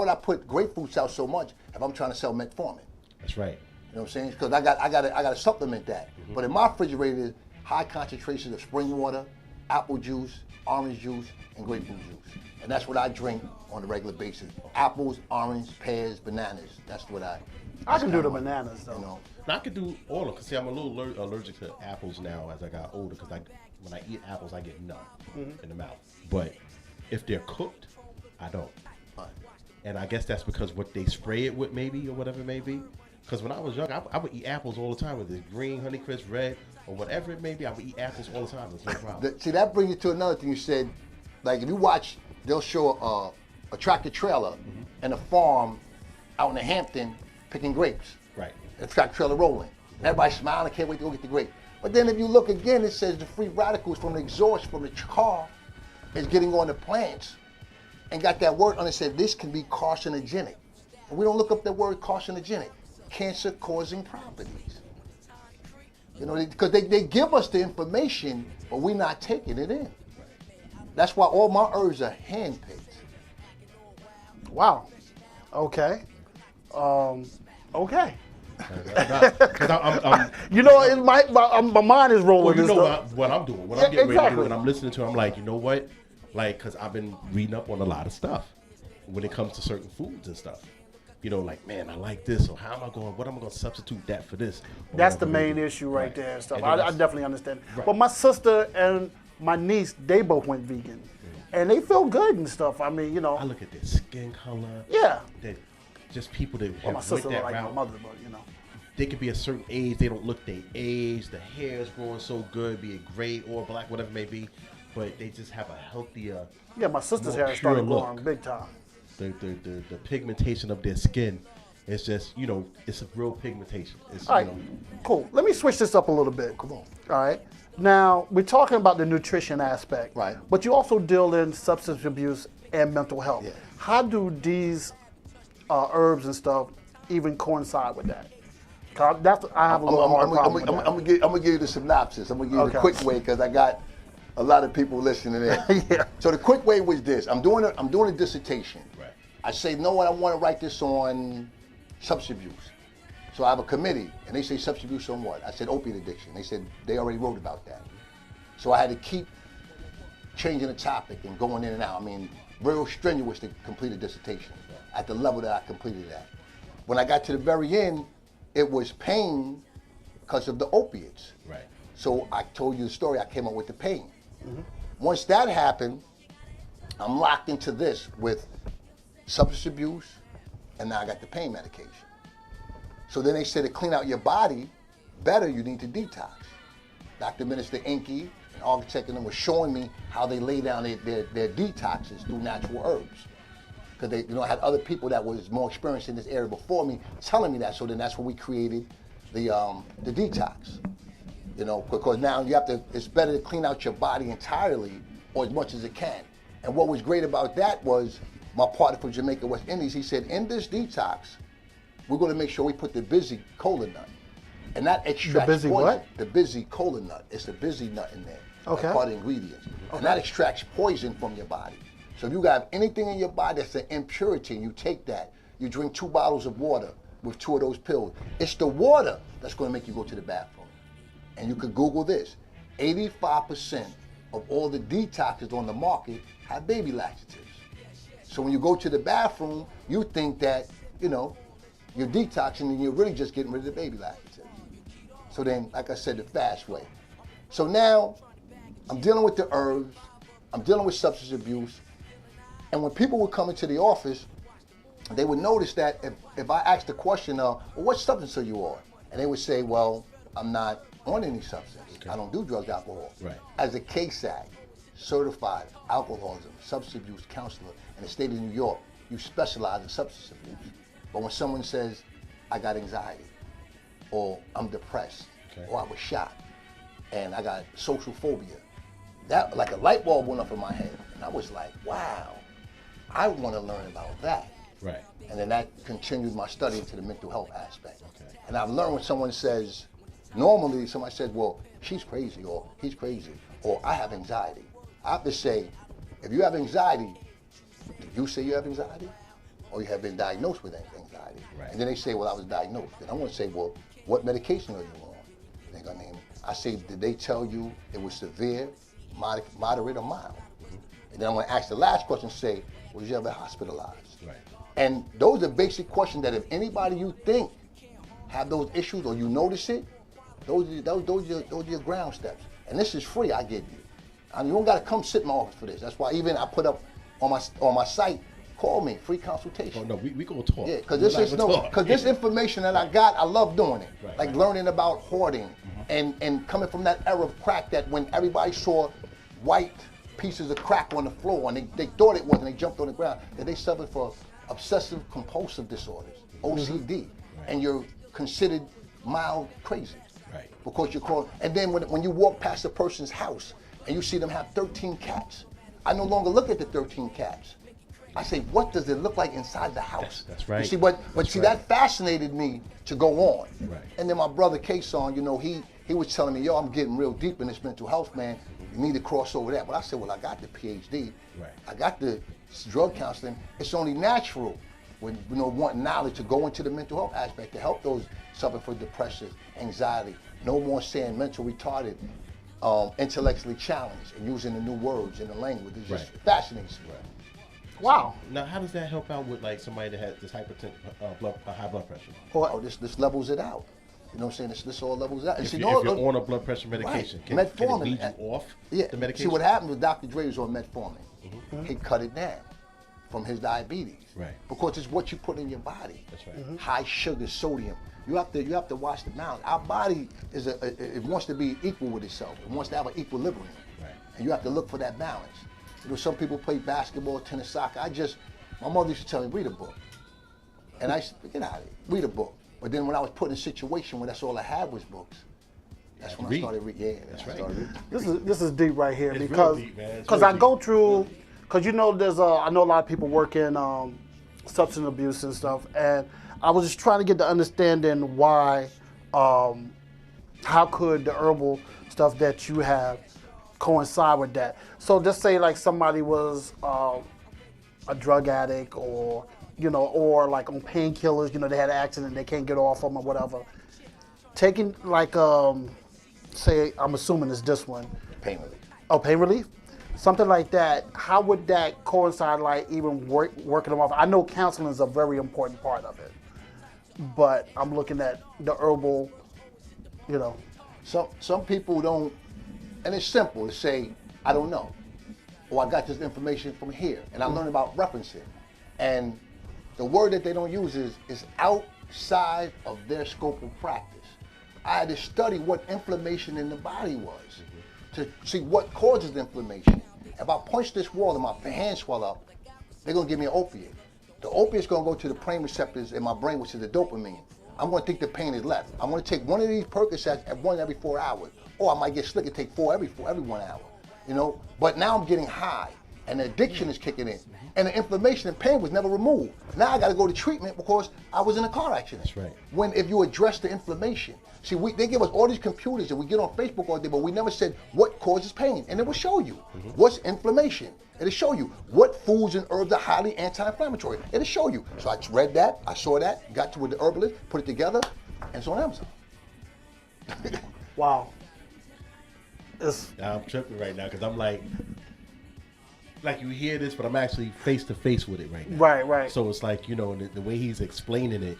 I put grapefruits out so much if I'm trying to sell metformin? That's right. You know what I'm saying? Because I got to supplement that. But in my refrigerator, high concentrations of spring water, apple juice, orange juice, and grapefruit juice. And that's what I drink on a regular basis. Apples, orange, pears, bananas. That's what I can do the bananas though. Now, I could do all of them. Cause see, I'm a little allergic to apples now as I got older. Because when I eat apples, I get numb in the mouth. But if they're cooked, I don't. And I guess that's because what they spray it with, maybe, or whatever it may be. Because when I was young, I would eat apples all the time, whether it's green, Honeycrisp, red, or whatever it may be. I would eat apples all the time. There's no problem. See, that brings you to another thing you said. Like, if you watch, they'll show a tractor trailer and a farm out in the Hampton picking grapes. Right. And a tractor trailer rolling. Everybody smiling, can't wait to go get the grape. But then if you look again, it says the free radicals from the exhaust from the car is getting on the plants and got that word on it, said this can be carcinogenic. But we don't look up the word carcinogenic, cancer-causing properties. You know, because they give us the information, but we're not taking it in. That's why all my herbs are handpicked. Wow. Okay. Okay. I'm You know, my mind is rolling. well, you this know stuff. what I'm doing, what Yeah, I'm getting ready to do, exactly. and I'm listening to. I'm like, you know what? Like, because I've been reading up on a lot of stuff when it comes to certain foods and stuff. You know, like, man, I like this, so how am I going? What am I going to substitute that for this? Or That's what the I'm gonna main do? issue right there and stuff. And then I that's- definitely understand. Right. But my sister and my niece, they both went vegan, and they feel good and stuff. I mean, you know. I look at their skin color. Yeah. That just people that Well, have my went sister that look like my route. mother, but you know. They could be a certain age. They don't look their age. The hair is growing so good, be it gray or black, whatever it may be. But they just have a healthier, Yeah, my sister's more hair pure started look. growing big time. The pigmentation of their skin. It's just, you know, it's a real pigmentation. It's, All right, you know, cool. Let me switch this up a little bit. Come on. All right. Now, we're talking about the nutrition aspect. Right. But you also deal in substance abuse and mental health. Yeah. How do these herbs and stuff even coincide with that? 'Cause I have a little hard problem with that. I'm gonna give you the synopsis. I'm gonna give you Okay. the quick way because I got a lot of people listening in. Yeah. So the quick way was this: I'm doing a dissertation. Right. I say, no, I want to write this on substance abuse. So I have a committee, and they say substance abuse on what? I said opiate addiction. They said they already wrote about that. So I had to keep changing the topic and going in and out. I mean, real strenuous to complete a dissertation at the level that I completed it at. When I got to the very end, it was pain because of the opiates. right. So I told you the story, I came up with the pain. Once that happened, I'm locked into this with substance abuse, and now I got the pain medication. So then they said to clean out your body better, you need to detox. Dr. Minister Inky, an architect, and them was showing me how they lay down their detoxes through natural herbs. Because they, you know, I had other people that was more experienced in this area before me telling me that. So then that's when we created the detox. You know, because now you have to, it's better to clean out your body entirely or as much as it can. And what was great about that was my partner from Jamaica, West Indies, he said, in this detox, we're going to make sure we put the busy cola nut. And that extracts busy poison. what? The busy cola nut. It's the busy nut in there. Okay. That's part of the ingredients. And that extracts poison from your body. So if you got anything in your body that's an impurity, and you take that, you drink 2 bottles of water with 2 of those pills, it's the water that's going to make you go to the bathroom. And you could Google this. 85% of all the detoxes on the market have baby laxatives. So when you go to the bathroom, you think that, you know, you're detoxing and you're really just getting rid of the baby laxatives. So then, like I said, the fast way. So now, I'm dealing with the herbs, I'm dealing with substance abuse, and when people would come into the office, they would notice that if I asked the question, well, what substance are you on? And they would say, well, I'm not on any substance. Okay. I don't do drugs, alcohol. Right. As a KSAC, certified alcoholism, substance abuse counselor in the state of New York, you specialize in substance abuse. But when someone says, I got anxiety, or I'm depressed, Okay. or I was shot, and I got social phobia, that, like a light bulb went up in my head. And I was like, wow, I want to learn about that. Right. And then that continued my study into the mental health aspect. Okay. And I've learned when someone says, normally somebody says, well, she's crazy, or he's crazy, or I have anxiety. I have to say, if you have anxiety, do you say you have anxiety? Or you have been diagnosed with anxiety? Right. And then they say, well, I was diagnosed. Then I want to say, well, what medication are you on? They're gonna name it. I say, did they tell you it was severe, moderate, or mild? And then I'm gonna ask the last question, say, was you ever hospitalized? Right. And those are basic questions that if anybody you think have those issues or you notice it, those are your ground steps. And this is free, I give you. I mean, you don't gotta come sit in my office for this. That's why even I put up on my site, call me, free consultation. Oh no, we gonna talk. Yeah, because We're this not is gonna talk. because this information that I got, I love doing it. Right, Like right. learning about hoarding and coming from that era of crack that when everybody saw white pieces of crack on the floor and they thought it was and they jumped on the ground, that they suffered for obsessive compulsive disorders, OCD, and you're considered mild crazy. Right. Because you're called, and then when you walk past a person's house and you see them have 13 cats, I no longer look at the 13 cats. I say, what does it look like inside the house? That's right. You see, but that fascinated me to go on. Right. And then my brother K-Son, you know, he was telling me, yo, I'm getting real deep in this mental health, man. You need to cross over that. But I said, well, I got the PhD. Right. I got the drug counseling. It's only natural when, you know, wanting knowledge to go into the mental health aspect to help those suffering from depression, anxiety. No more saying mental retarded, intellectually challenged, and using the new words in the language. It just fascinates me. Wow. Now, how does that help out with like somebody that has this hypertension, high blood pressure? Oh, this levels it out. You know what I'm saying? This all levels it out. And If see, you're on a blood pressure medication, can it Metformin, lead you off yeah. the medication? See, what happened was Dr. Dre was on metformin. He cut it down from his diabetes. Right. Because it's what you put in your body. That's right. High sugar, sodium. You have to watch the balance. Our body it wants to be equal with itself. It wants to have an equilibrium. Right. And you have to look for that balance. You know, some people play basketball, tennis, soccer. My mother used to tell me, read a book. And I used to get out of it, read a book. But then when I was put in a situation where that's all I had was books, that's when I started reading. Yeah, that's I right. started reading. This is deep right here It's because real deep, man. It's because real I go through because you know there's I know a lot of people work in substance abuse and stuff, and I was just trying to get the understanding why how could the herbal stuff that you have coincide with that. So just say like somebody was a drug addict or or like on painkillers, they had an accident, they can't get off them or whatever. Taking like say, I'm assuming it's this one. Pain relief. Oh, pain relief? Something like that. How would that coincide, like even working them off? I know counseling is a very important part of it, but I'm looking at the herbal, Some people don't, and it's simple to say, I don't know. Or I got this information from here, and I learned about referencing. And the word that they don't use is outside of their scope of practice. I had to study what inflammation in the body was to see what causes inflammation. If I punch this wall and my hand swell up, they're gonna give me an opiate. The opiate's gonna go to the brain receptors in my brain, which is the dopamine. I'm gonna think the pain is left. I'm gonna take one of these Percocets at one every 4 hours, or I might get slick and take four every 1 hour. But now I'm getting high, and the addiction is kicking in, and the inflammation and pain was never removed. Now I got to go to treatment because I was in a car accident. That's right. When if you address the inflammation, see, they give us all these computers and we get on Facebook all day, but we never said what causes pain, and it will show you what's inflammation. It'll show you what foods and herbs are highly anti-inflammatory. It'll show you. So I read that, I saw that, got to with the herbalist, put it together, and it's on Amazon. wow. I'm tripping right now because I'm like you hear this, but I'm actually face to face with it right now. Right. So it's like, the way he's explaining it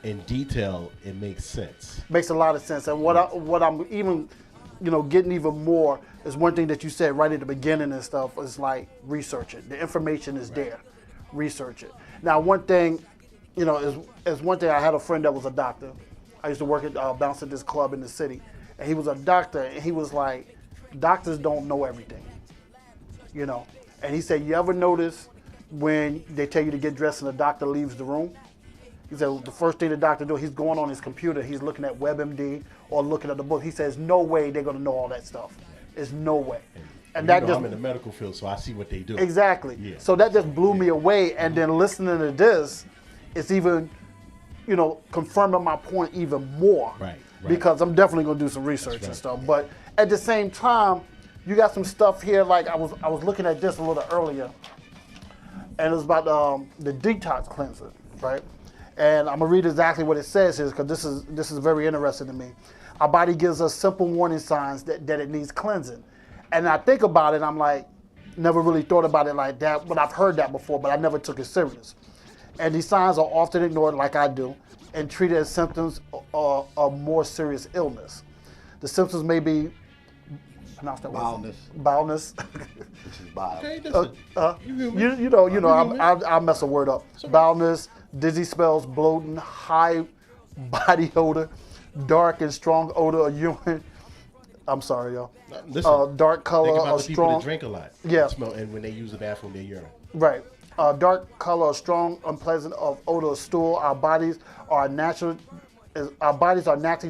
in detail, it makes sense. Makes a lot of sense. And what I'm even, getting even more is one thing that you said right at the beginning and stuff is like research it. The information is there. Research it. Now, one thing, is one thing. I had a friend that was a doctor. I used to work at bounce at this club in the city, and he was a doctor, and he was like, doctors don't know everything, And he said, you ever notice when they tell you to get dressed and the doctor leaves the room? He said, the first thing the doctor does, he's going on his computer, he's looking at WebMD or looking at the book. He says, no way they're going to know all that stuff. There's no way. And that just, I'm in the medical field, so I see what they do. Exactly. Yeah. So that just blew me away. And then listening to this, it's even, confirming my point even more. Right. Because I'm definitely going to do some research and stuff. But at the same time, you got some stuff here, like I was looking at this a little earlier, and it was about the detox cleanser, right? And I'm gonna read exactly what it says here, because this is very interesting to me. Our body gives us simple warning signs that it needs cleansing. And I think about it, I'm like, never really thought about it like that, but I've heard that before, but I never took it serious. And these signs are often ignored, like I do, and treated as symptoms of more serious illness. The symptoms may be Baldness. Baldness. Which is bile. Okay, I'll mess a word up. Baldness, dizzy spells, bloating, high body odor, dark and strong odor of urine. I'm sorry, y'all. Listen, dark color, think about or the people strong. that drink a lot. Yeah. And when they use the bathroom, their urine. Right. Dark color, or strong, unpleasant of odor of stool. Our bodies are naturally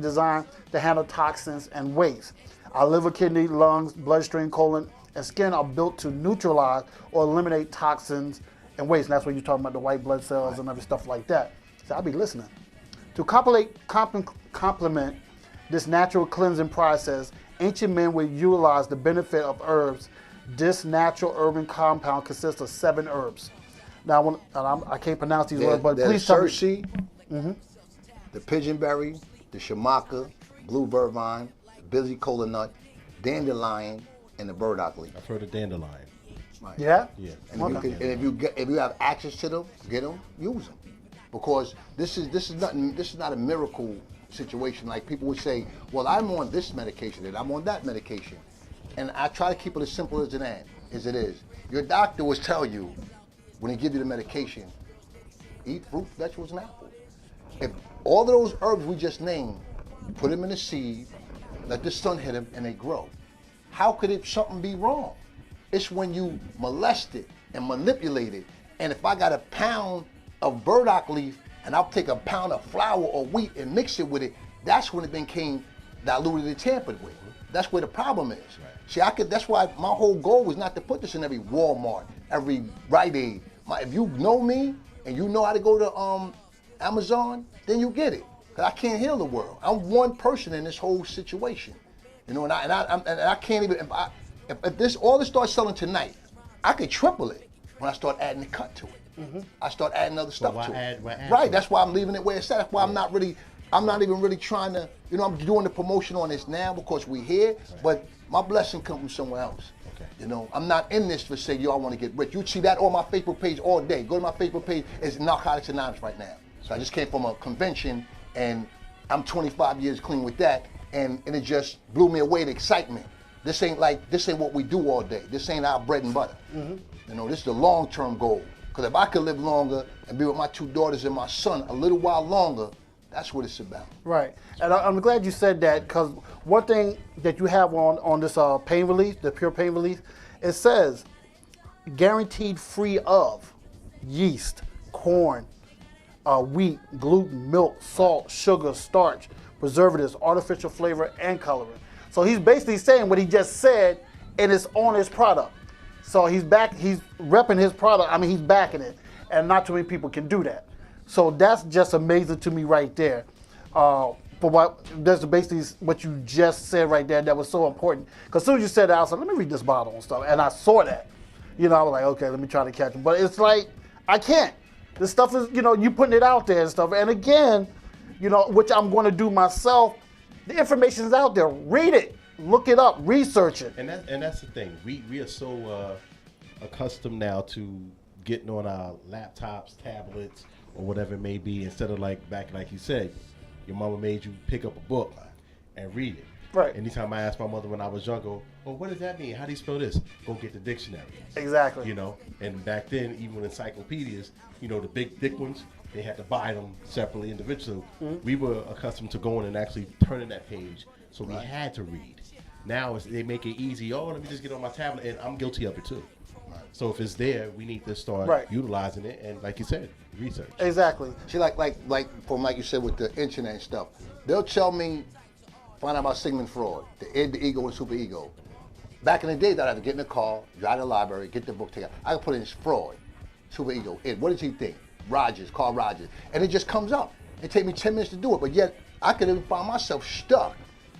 designed to handle toxins and waste. Our liver, kidney, lungs, bloodstream, colon, and skin are built to neutralize or eliminate toxins and waste. And that's when you're talking about the white blood cells and other stuff like that. So I'll be listening. To complement this natural cleansing process, ancient men would utilize the benefit of herbs. This natural herb compound consists of 7 herbs. Now, I can't pronounce these words, but please tell me. Cersei, the pigeonberry, the shamaka, blue vervine, busy cola nut, dandelion, and the burdock leaf. I've heard of dandelion. Right. Yeah? Yeah. And if you have access to them, get them, use them, because this is not a miracle situation. Like people would say, well, I'm on this medication and I'm on that medication, and I try to keep it as simple as it is. Your doctor will tell you when he gives you the medication, eat fruit, vegetables, and apples. If all of those herbs we just named, put them in a seed, let the sun hit them, and they grow. How could something be wrong? It's when you molest it and manipulate it. And if I got a pound of burdock leaf and I'll take a pound of flour or wheat and mix it with it, that's when it became diluted and tampered with. That's where the problem is. Right. See, that's why my whole goal was not to put this in every Walmart, every Rite Aid. If you know me and you know how to go to Amazon, then you get it. Cause I can't heal the world. I'm one person in this whole situation, you know. And I can't even. If all this starts selling tonight, I could triple it when I start adding the cut to it. I start adding other stuff to it. Right. That's why I'm leaving it where it's at. That's why I'm not even really trying to. You know, I'm doing the promotion on this now because we're here. Right. But my blessing comes from somewhere else. You know, I'm not in this for say, yo, I want to get rich. You see that on my Facebook page all day. Go to my Facebook page. It's Narcotics Anonymous right now. So I just came from a convention, and I'm 25 years clean with that, and it just blew me away, the excitement. This ain't what we do all day. This ain't our bread and butter. You know, this is the long-term goal. Because if I could live longer and be with my 2 daughters and my son a little while longer, that's what it's about. Right, and I'm glad you said that, because one thing that you have on this pain relief, the pure pain relief, it says guaranteed free of yeast, corn, wheat, gluten, milk, salt, sugar, starch, preservatives, artificial flavor, and coloring. So he's basically saying what he just said, and it's on his product. So he's repping his product. I mean, he's backing it, and not too many people can do that. So that's just amazing to me right there. That's basically what you just said right there. That was so important. Because as soon as you said that, I was like, let me read this bottle and stuff. And I saw that. You know, I was like, okay, let me try to catch it. But it's like, I can't. This stuff is, you know, you putting it out there and stuff. And again, you know, which I'm going to do myself. The information is out there. Read it. Look it up. Research it. And that's the thing. We are so accustomed now to getting on our laptops, tablets, or whatever it may be, instead of like you said, your mama made you pick up a book and read it. Right. Anytime I asked my mother when I was younger, well, what does that mean? How do you spell this? Go get the dictionary. Exactly. You know, and back then, even with encyclopedias, you know, the big thick ones, they had to buy them separately, individually. We were accustomed to going and actually turning that page, so we had to read. Now they make it easy. Oh, let me just get on my tablet, and I'm guilty of it too. So if it's there, we need to start utilizing it, and like you said, research. Exactly. See, like you said with the internet and stuff, they'll tell me, find out about Sigmund Freud, the id, the ego, and superego. Back in the day, I'd have to get in the car, drive to the library, get the book, take it. I could put in Freud, superego, id. What does he think? Carl Rogers, and it just comes up. It take me 10 minutes to do it, but yet I could even find myself stuck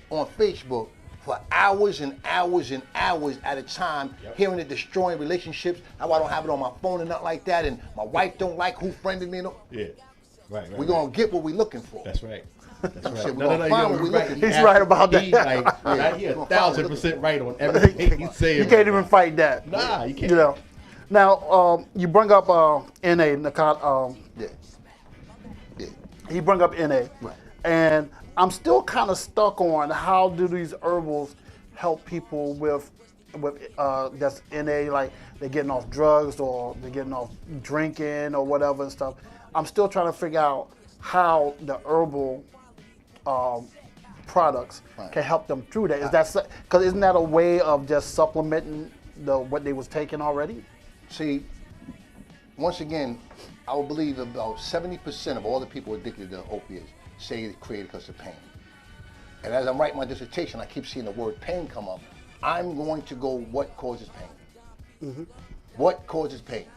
on Facebook for hours and hours and hours at a time, hearing it destroying relationships, how I don't have it on my phone and nothing like that, and my wife don't like who friended me. Yeah, right. We're going to get what we're looking for. That's right. That's right. Shit, we're going to find what we're looking for. He's right about that. He's like, he's 1,000% right on everything he's saying. You can't even fight that. Nah, you can't. You know. Now, you bring up NA, he bring up NA. Right. And I'm still kind of stuck on how do these herbals help people with that's NA, like they're getting off drugs or they're getting off drinking or whatever and stuff. I'm still trying to figure out how the herbal products can help them through that. Is that because isn't that a way of just supplementing what they was taking already? See, once again, I would believe about 70% of all the people addicted to opiates say it's created because of pain. And as I'm writing my dissertation, I keep seeing the word pain come up. I'm going to go, what causes pain? What causes pain?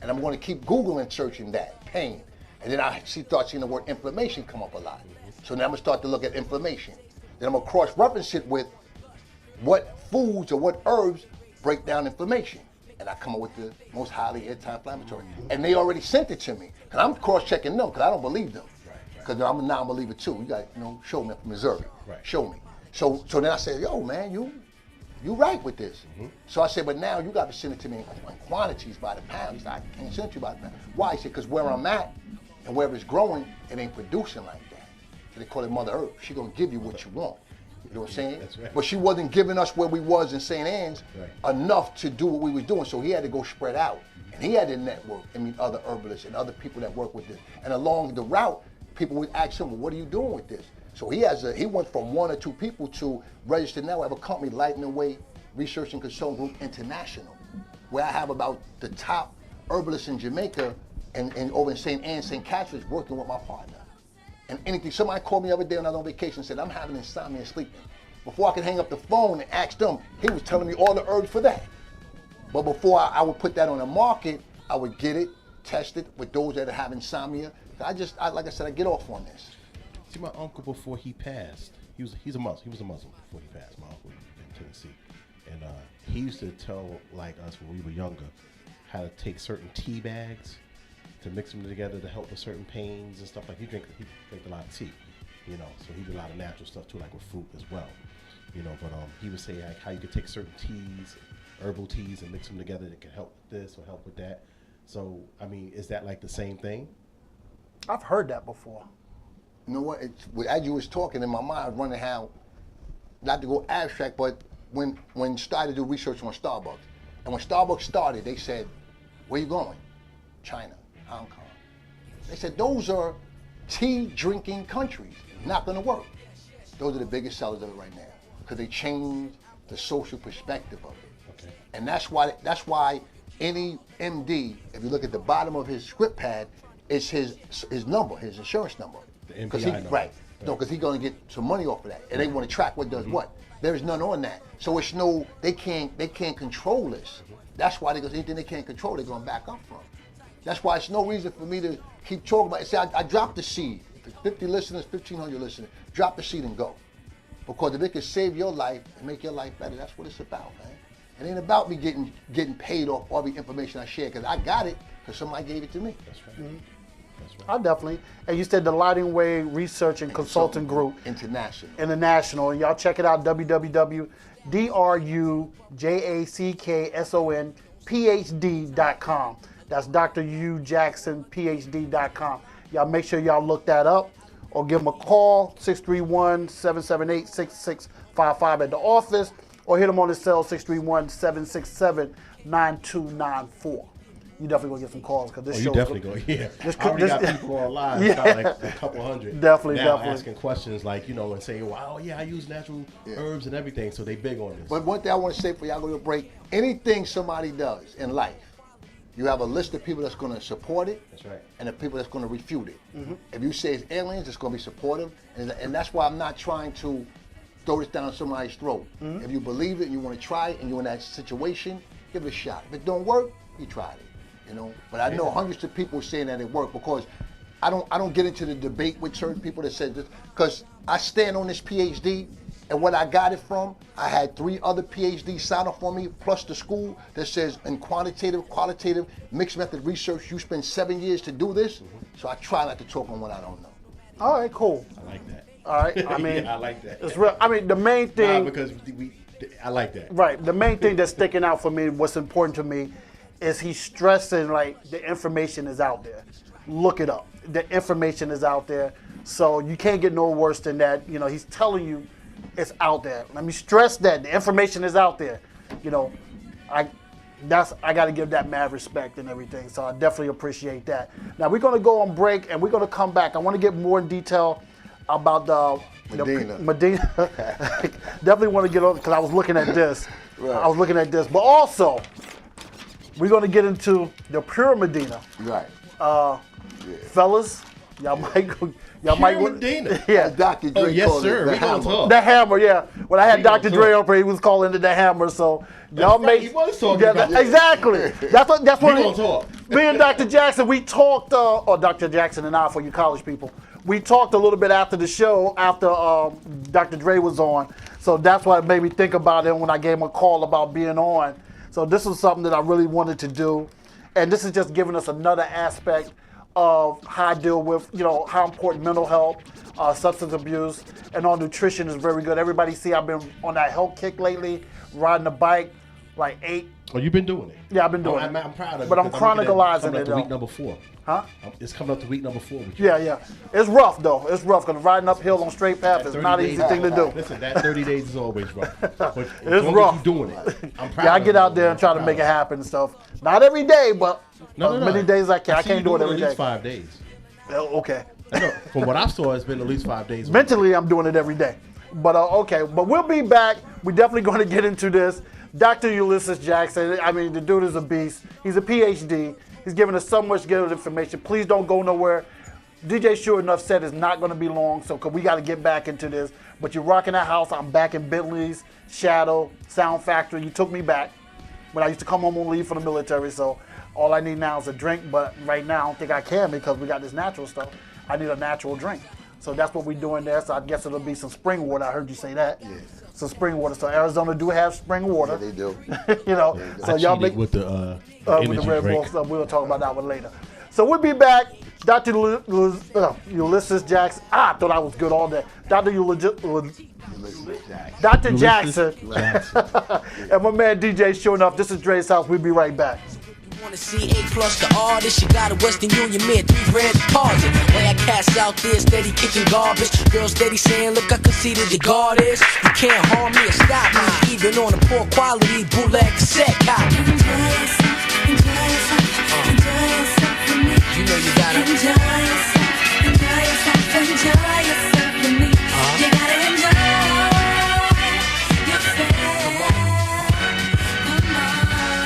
And I'm going to keep Googling, searching that, pain. And then I start seeing the word inflammation come up a lot. So now I'm going to start to look at inflammation. Then I'm going to cross-reference it with what foods or what herbs break down inflammation. And I come up with the most highly anti-inflammatory. And they already sent it to me. And I'm cross-checking them because I don't believe them. Because I'm a non-believer too. You got, show me, I'm from Missouri. Right. Show me. So then I said, yo, man, you right with this. So I said, but now you got to send it to me in quantities by the pound. He said, I can't send it to you by the pound. Why? He said, because where I'm at and wherever it's growing, it ain't producing like that. So they call it Mother Earth. She gonna give you what you want. You know what I'm saying? That's right. But she wasn't giving us where we was in St. Anne's enough to do what we was doing. So he had to go spread out. And he had to network and meet other herbalists and other people that work with this. And along the route, people would ask him, well, what are you doing with this? So he went from 1 or 2 people to register now. I have a company, Light and Way Research and Consulting Group International, where I have about the top herbalists in Jamaica and over in St. Anne, St. Catherine's, working with my partner. And anything, somebody called me the other day when I was on vacation and said, I'm having insomnia and sleeping. Before I could hang up the phone and ask them, he was telling me all the herbs for that. But before I would put that on the market, I would get it, test it with those that have insomnia. Like I said, I get off on this. See, my uncle, before he passed, he's a Muslim. He was a Muslim before he passed. My uncle in Tennessee, and he used to tell us when we were younger how to take certain tea bags to mix them together to help with certain pains and stuff. Like he drank a lot of tea, So he did a lot of natural stuff too, like with fruit as well, But he would say like how you could take certain teas, herbal teas, and mix them together that could help with this or help with that. So I mean, is that like the same thing? I've heard that before. You know what? As you was talking in my mind, I was wondering how, not to go abstract, but when started to do research on Starbucks, and when Starbucks started, they said, "Where you going?" China, Hong Kong. They said those are tea-drinking countries. Not going to work. Those are the biggest sellers of it right now because they changed the social perspective of it. Okay. And that's why any MD, if you look at the bottom of his script pad, it's his number, his insurance number. The MPI number. Right. No, because he's going to get some money off of that, and they want to track what does what. There's none on that, so it's they can't control this. That's why anything they can't control, they're going to back up from. That's why it's no reason for me to keep talking about it. See, I dropped the seed. 50 listeners, 1,500 listeners, drop the seed and go. Because if it can save your life and make your life better, that's what it's about, man. It ain't about me getting paid off all the information I share, because I got it because somebody gave it to me. That's right. Mm-hmm. That's right. I definitely. And you said the Lighting Way Research and Consulting Group. International. And y'all check it out, www.drujacksonphd.com. That's Dr. U Jackson, PhD.com. Y'all make sure y'all look that up or give them a call, 631-778-6655 at the office, or hit them on the cell, 631-767-9294. You definitely gonna get some calls because this show. You definitely go. Yeah, I already got people online. Yeah. About like a couple hundred. Definitely. Asking questions like and saying, "Wow, yeah, I use natural herbs and everything," so they big on this. But one thing I want to say for y'all go to a break: anything somebody does in life, you have a list of people that's going to support it. That's right. And the people that's going to refute it. Mm-hmm. If you say it's aliens, it's going to be supportive, and that's why I'm not trying to throw this down somebody's throat. Mm-hmm. If you believe it and you want to try it and you're in that situation, give it a shot. If it don't work, you tried it. But I know hundreds of people saying that it worked because I don't get into the debate with certain people that said this, because I stand on this PhD, and what I got it from, I had 3 other PhDs sign off on me, plus the school that says in quantitative, qualitative, mixed method research, you spend 7 years to do this. Mm-hmm. So I try not to talk on what I don't know. All right, cool. I like that. All right, I mean, yeah, I like that. It's real. I mean, the main thing. Because I like that. Right. The main thing that's sticking out for me, what's important to me, is he's stressing like the information is out there. Look it up. The information is out there. So you can't get no worse than that. He's telling you it's out there. Let me stress that the information is out there. I got to give that mad respect and everything. So I definitely appreciate that. Now we're going to go on break and we're going to come back. I want to get more in detail about the Medina. Definitely want to get on because I was looking at this. Right. But also, we're going to get into the pure Medina. Right. Fellas, y'all Y'all might want. Medina. Yeah. Dr. Dre Oh, yes, called it sir. the We gonna hammer. talk. The hammer, yeah. When I had We Dr. gonna Dre talk. up here, he was calling it the hammer. So y'all right, make he was talking about that. exactly. That's We what gonna talk. me and Dr. Jackson, we talked, or Dr. Jackson and I, for you college people, we talked a little bit after the show, after Dr. Dre was on. So that's what made me think about it when I gave him a call about being on. So this was something that I really wanted to do. And this is just giving us another aspect of how I deal with, how important mental health, substance abuse, and all nutrition is very good. Everybody see I've been on that health kick lately, riding a bike, like 8. Oh, you've been doing it. Yeah, I've been doing I'm, it. I'm proud of it. But I'm because looking at chronicalizing coming it, up to though. week number 4. Huh? It's coming up to week number 4 with you. Yeah. It's rough, though. It's rough, because riding uphill on straight path That is 30 not an days- easy thing to do. Listen, that 30 days is always rough. But as It's long rough. as you're doing it, I'm proud Yeah, I of get you, out there man. and try I'm to proud make it of happen and stuff. Not every day, but you. as many days as I can. I see can't you do it doing every at least day. 5 days. Okay. I know. From what I saw, it's been at least 5 days. Mentally, I'm doing it every day. But okay, but we'll be back. We're definitely going to get into this. Dr. Ulysses Jackson, I mean, the dude is a beast. He's a PhD. He's giving us so much good information. Please don't go nowhere. DJ Sure Enough said it's not going to be long, so we got to get back into this. But you're rocking that house. I'm back in Bentley's, Shadow, Sound Factory. You took me back when I used to come home on leave from the military, so all I need now is a drink, but right now I don't think I can because we got this natural stuff. I need a natural drink. So that's what we're doing there. So I guess it'll be some spring water. I heard you say that. Yeah. Some spring water. So Arizona do have spring water. Yeah, they do. So I y'all cheated make with the with energy the Red Bull drink. stuff. We'll talk about that one later. So we'll be back. Dr. Ulysses Jackson. I thought I was good all day. Dr. Ulysses Jackson. Dr. Ulysses Jackson. Jackson. And my man DJ Sure Enough. This is Dre's House. We'll be right back. Wanna see A plus the artist? You got a Western Union mid, 3 red deposit. Way I cast out there, steady kicking garbage. Girls steady saying, look, I can see that the guard is. You can't harm me or stop me, even on a poor quality bootleg cassette copy. You know you gotta enjoy yourself, You gotta enjoy yourself.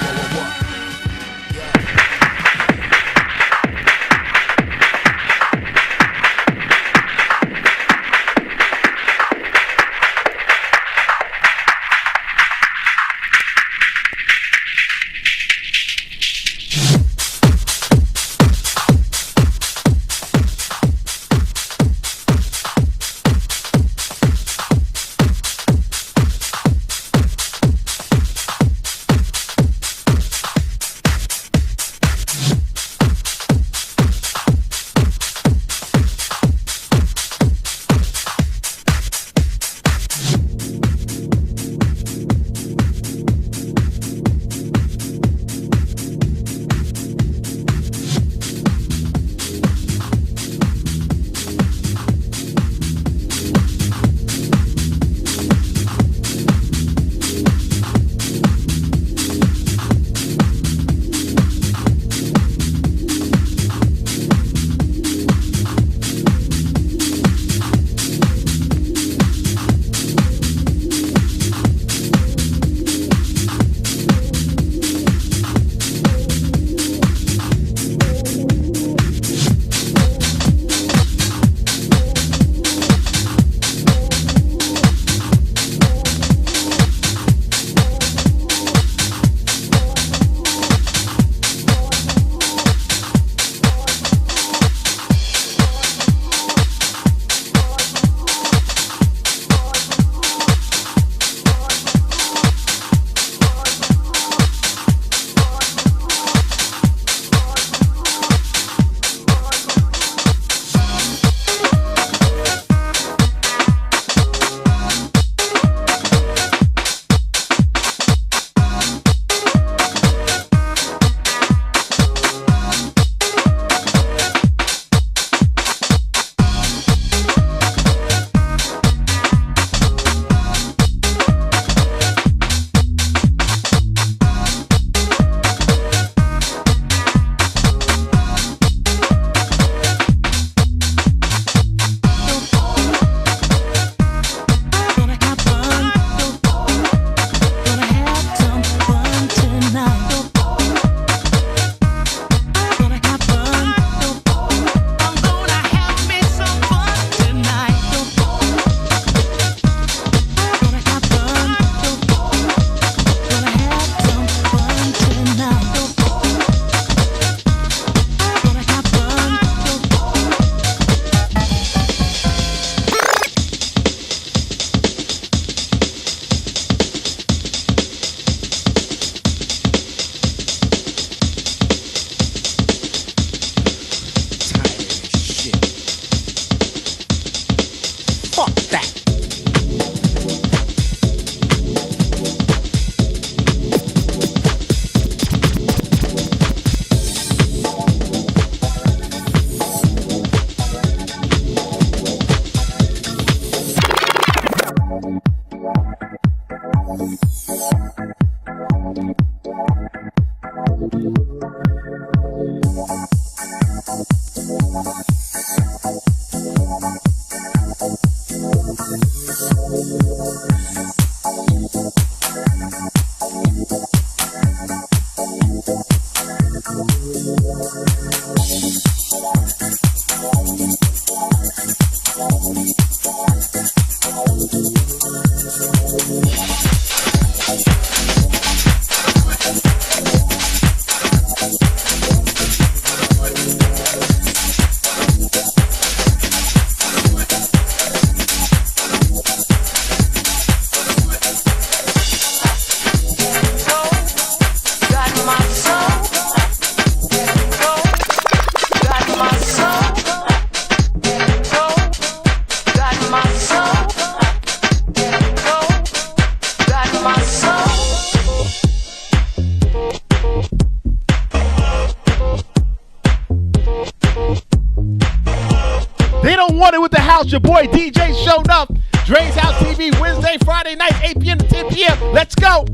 Come on. Your boy DJ showed up. Dre's House TV Wednesday, Friday night, 8 p.m. to 10 p.m. Let's go.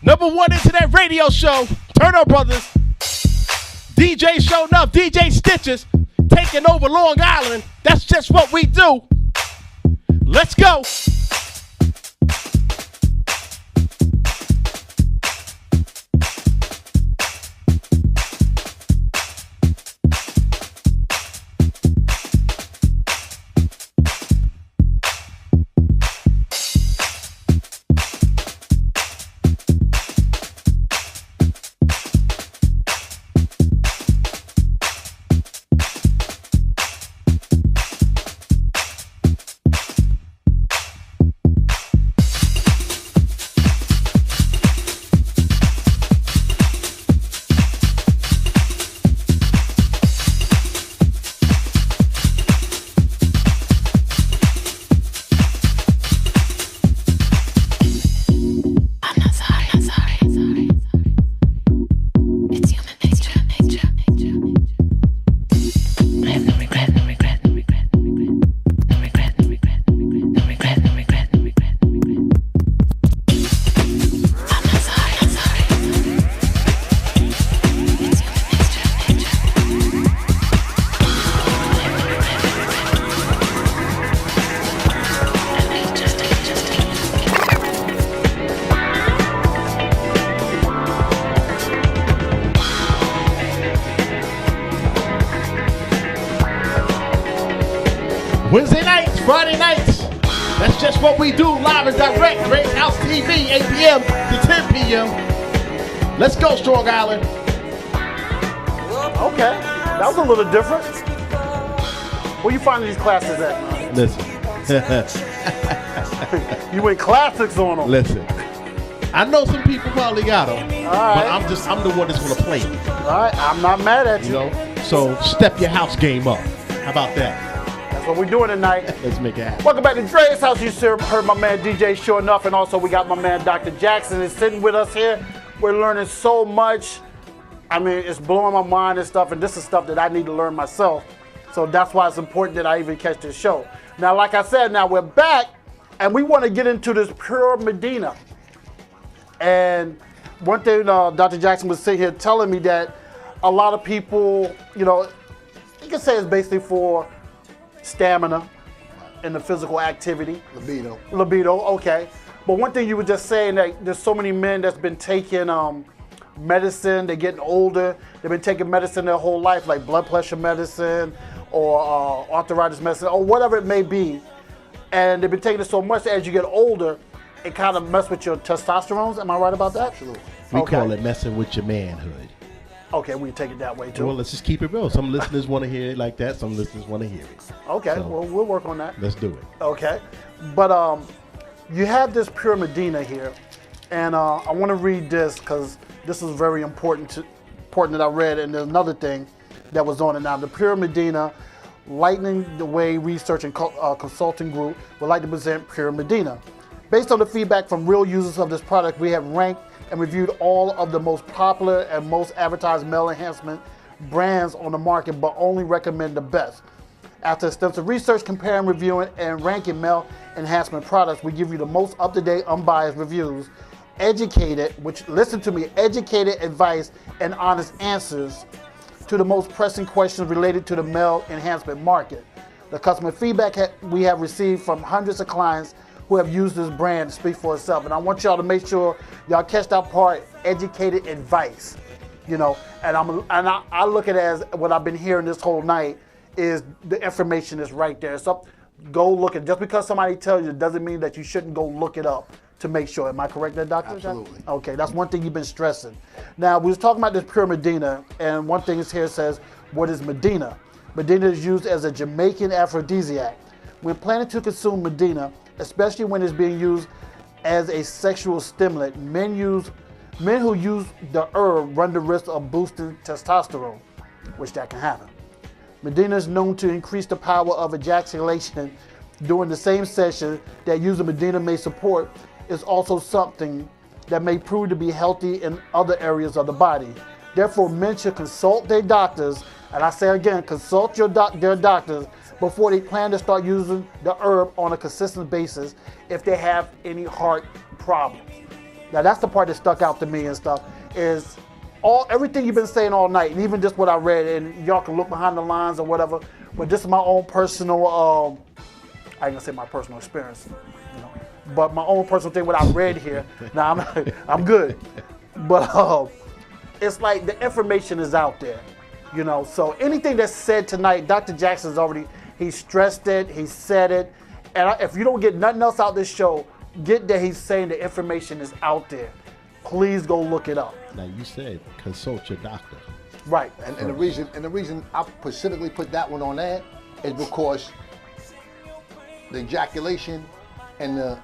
Number one internet radio show, Turner Brothers. DJ showing up, DJ Stitches, taking over Long Island. That's just what we do. Let's go. Wednesday nights, Friday nights. That's just what we do, live and direct. Dre's House TV, 8 p.m. to 10 p.m. Let's go, Strong Island. Okay, that was a little different. Where you finding these classes at, man? Listen. You went classics on them. Listen. I know some people probably got them, but right. I'm the one that's gonna play them. All right, I'm not mad at You you. know, so step your house game up. How about that? That's what we're doing tonight. Let's make it happen. Welcome back to Dre's House. You heard my man DJ Sure Enough, and also we got my man Dr. Jackson is sitting with us here. We're learning so much. I mean, it's blowing my mind and stuff, and this is stuff that I need to learn myself. So that's why it's important that I even catch this show. Now, like I said, now we're back, and we want to get into this pure Medina. And one thing Dr. Jackson was sitting here telling me that a lot of people, you know, you can say it's basically for stamina and the physical activity. Libido, okay. But one thing you were just saying that there's so many men that's been taking medicine, they're getting older, they've been taking medicine their whole life, like blood pressure medicine or arthritis medicine or whatever it may be. And they've been taking it so much that as you get older, it kind of messes with your testosterone. Am I right about that? Absolutely. We call it messing with your manhood. Okay, we take it that way too. Well, let's just keep it real. Some listeners want to hear it like that. Some listeners want to hear it. Okay, So, well, we'll work on that. Let's do it. Okay, but you have this pure Medina here, and I want to read this because this is very important that I read. And there's another thing that was on it now. The pure Medina, Lightning the Way Research and Consulting Group would like to present Pure Medina. Based on the feedback from real users of this product, we have ranked and reviewed all of the most popular and most advertised male enhancement brands on the market, but only recommend the best. After extensive research, comparing, reviewing, and ranking male enhancement products, we give you the most up-to-date, unbiased reviews, educated advice, and honest answers to the most pressing questions related to the male enhancement market. The customer feedback we have received from hundreds of clients who have used this brand to speak for itself. And I want y'all to make sure y'all catch that part, educated advice. You know, and I look at it as what I've been hearing this whole night is the information is right there. So go look at it. Just because somebody tells you it doesn't mean that you shouldn't go look it up to make sure. Am I correct there, Doctor? Absolutely. Okay, that's one thing you've been stressing. Now, we was talking about this pure Medina, and one thing is here says, what is Medina? Medina is used as a Jamaican aphrodisiac. When planning to consume Medina, especially when it's being used as a sexual stimulant, men who use the herb run the risk of boosting testosterone, which that can happen. Medina is known to increase the power of ejaculation during the same session that user Medina may support. Is also something that may prove to be healthy in other areas of the body. Therefore, men should consult their doctors, and I say again, consult their doctors before they plan to start using the herb on a consistent basis if they have any heart problems. Now that's the part that stuck out to me and stuff, is everything you've been saying all night, and even just what I read, and y'all can look behind the lines or whatever, but this is my own personal, I ain't gonna say my personal experience, you know, but my own personal thing, what I read here. Now I'm good, but it's like the information is out there, you know, so anything that's said tonight, Dr. Jackson's already, he stressed it, he said it, and if you don't get nothing else out this show, get that he's saying the information is out there. Please go look it up. Now you said consult your doctor. Right. And the reason I specifically put that one on there is because the ejaculation and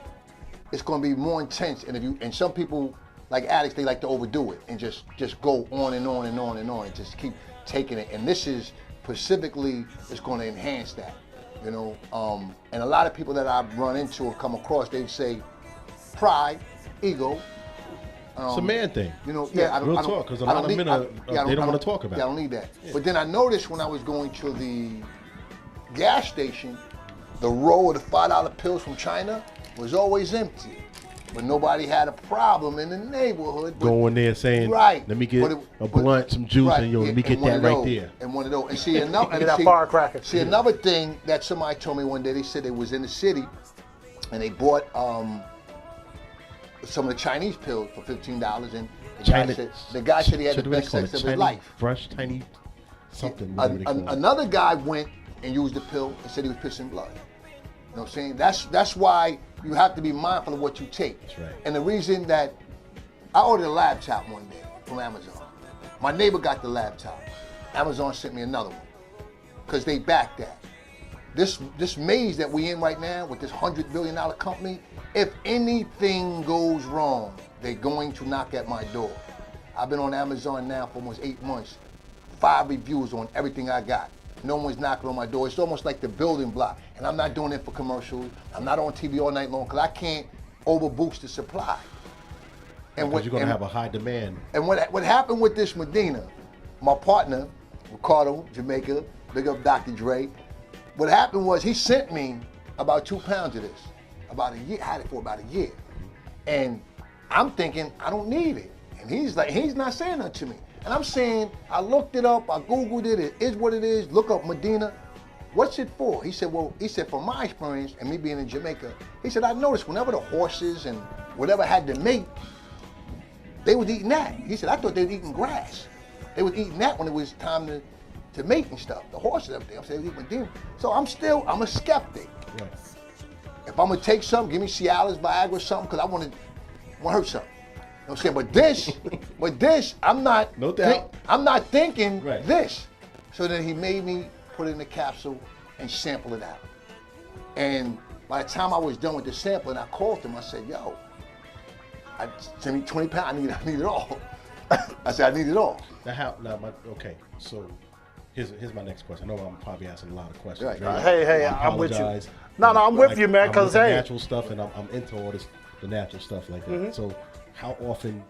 it's going to be more intense. And some people, like addicts, they like to overdo it and just go on and on and on and on and just keep taking it. And this is specifically, it's going to enhance that, you know. And a lot of people that I've run into or come across, they say pride, ego. It's a man thing. You know, Yeah, I real talk, because a lot of men they don't want to talk about it. it. I don't need that. Yeah. But then I noticed when I was going to the gas station, the row of the $5 pills from China was always empty. But nobody had a problem in the neighborhood. Going there saying, right, let me get a blunt, some juice, right, and let me and get one that of right those, there. And one of those. And see, another, Get that firecracker. See, another thing that somebody told me one day, they said they was in the city and they bought some of the Chinese pills for $15, and the guy said he had the best sex of his life. Fresh, tiny, something. Another guy went and used the pill and said he was pissing blood. You know what I'm saying? That's why you have to be mindful of what you take. That's right. And the reason that I ordered a laptop one day from Amazon. My neighbor got the laptop. Amazon sent me another one because they backed that. This maze that we in right now with this $100 billion company, if anything goes wrong, they're going to knock at my door. I've been on Amazon now for almost 8 months. 5 reviews on everything I got. No one's knocking on my door. It's almost like the building block. And I'm not doing it for commercials. I'm not on TV all night long because I can't overboost the supply. And Because you're going to have a high demand. And what happened with this Medina, my partner, Ricardo, Jamaica, big up Dr. Dre, what happened was he sent me about 2 pounds of this. About a year, I had it for about a year. And I'm thinking, I don't need it. And he's not saying nothing to me. And I'm saying, I looked it up, I Googled it, it is what it is, look up Medina. What's it for? He said, from my experience, and me being in Jamaica, he said, I noticed whenever the horses and whatever had to mate, they was eating that. He said, I thought they were eating grass. They was eating that when it was time to mate and stuff. The horses and everything. I'm saying, they was eating Medina. So I'm a skeptic. Right. If I'm gonna take something, give me Cialis, Viagra, or something, because I want to hurt something. You know what I'm saying? But this, I'm not. No doubt. I'm not thinking Right. this. So then he made me put it in the capsule and sample it out. And by the time I was done with the sampling, I called him. I said, "Yo, send me 20 pounds. I need it all." I said, "I need it all." Okay, so here's my next question. I know I'm probably asking a lot of questions. Right. Right? Hey, I I'm with you. apologize. No, I'm with you, man, I'm 'cause, into hey. natural stuff, and I'm into all this, the natural stuff like that. Mm-hmm. So, how often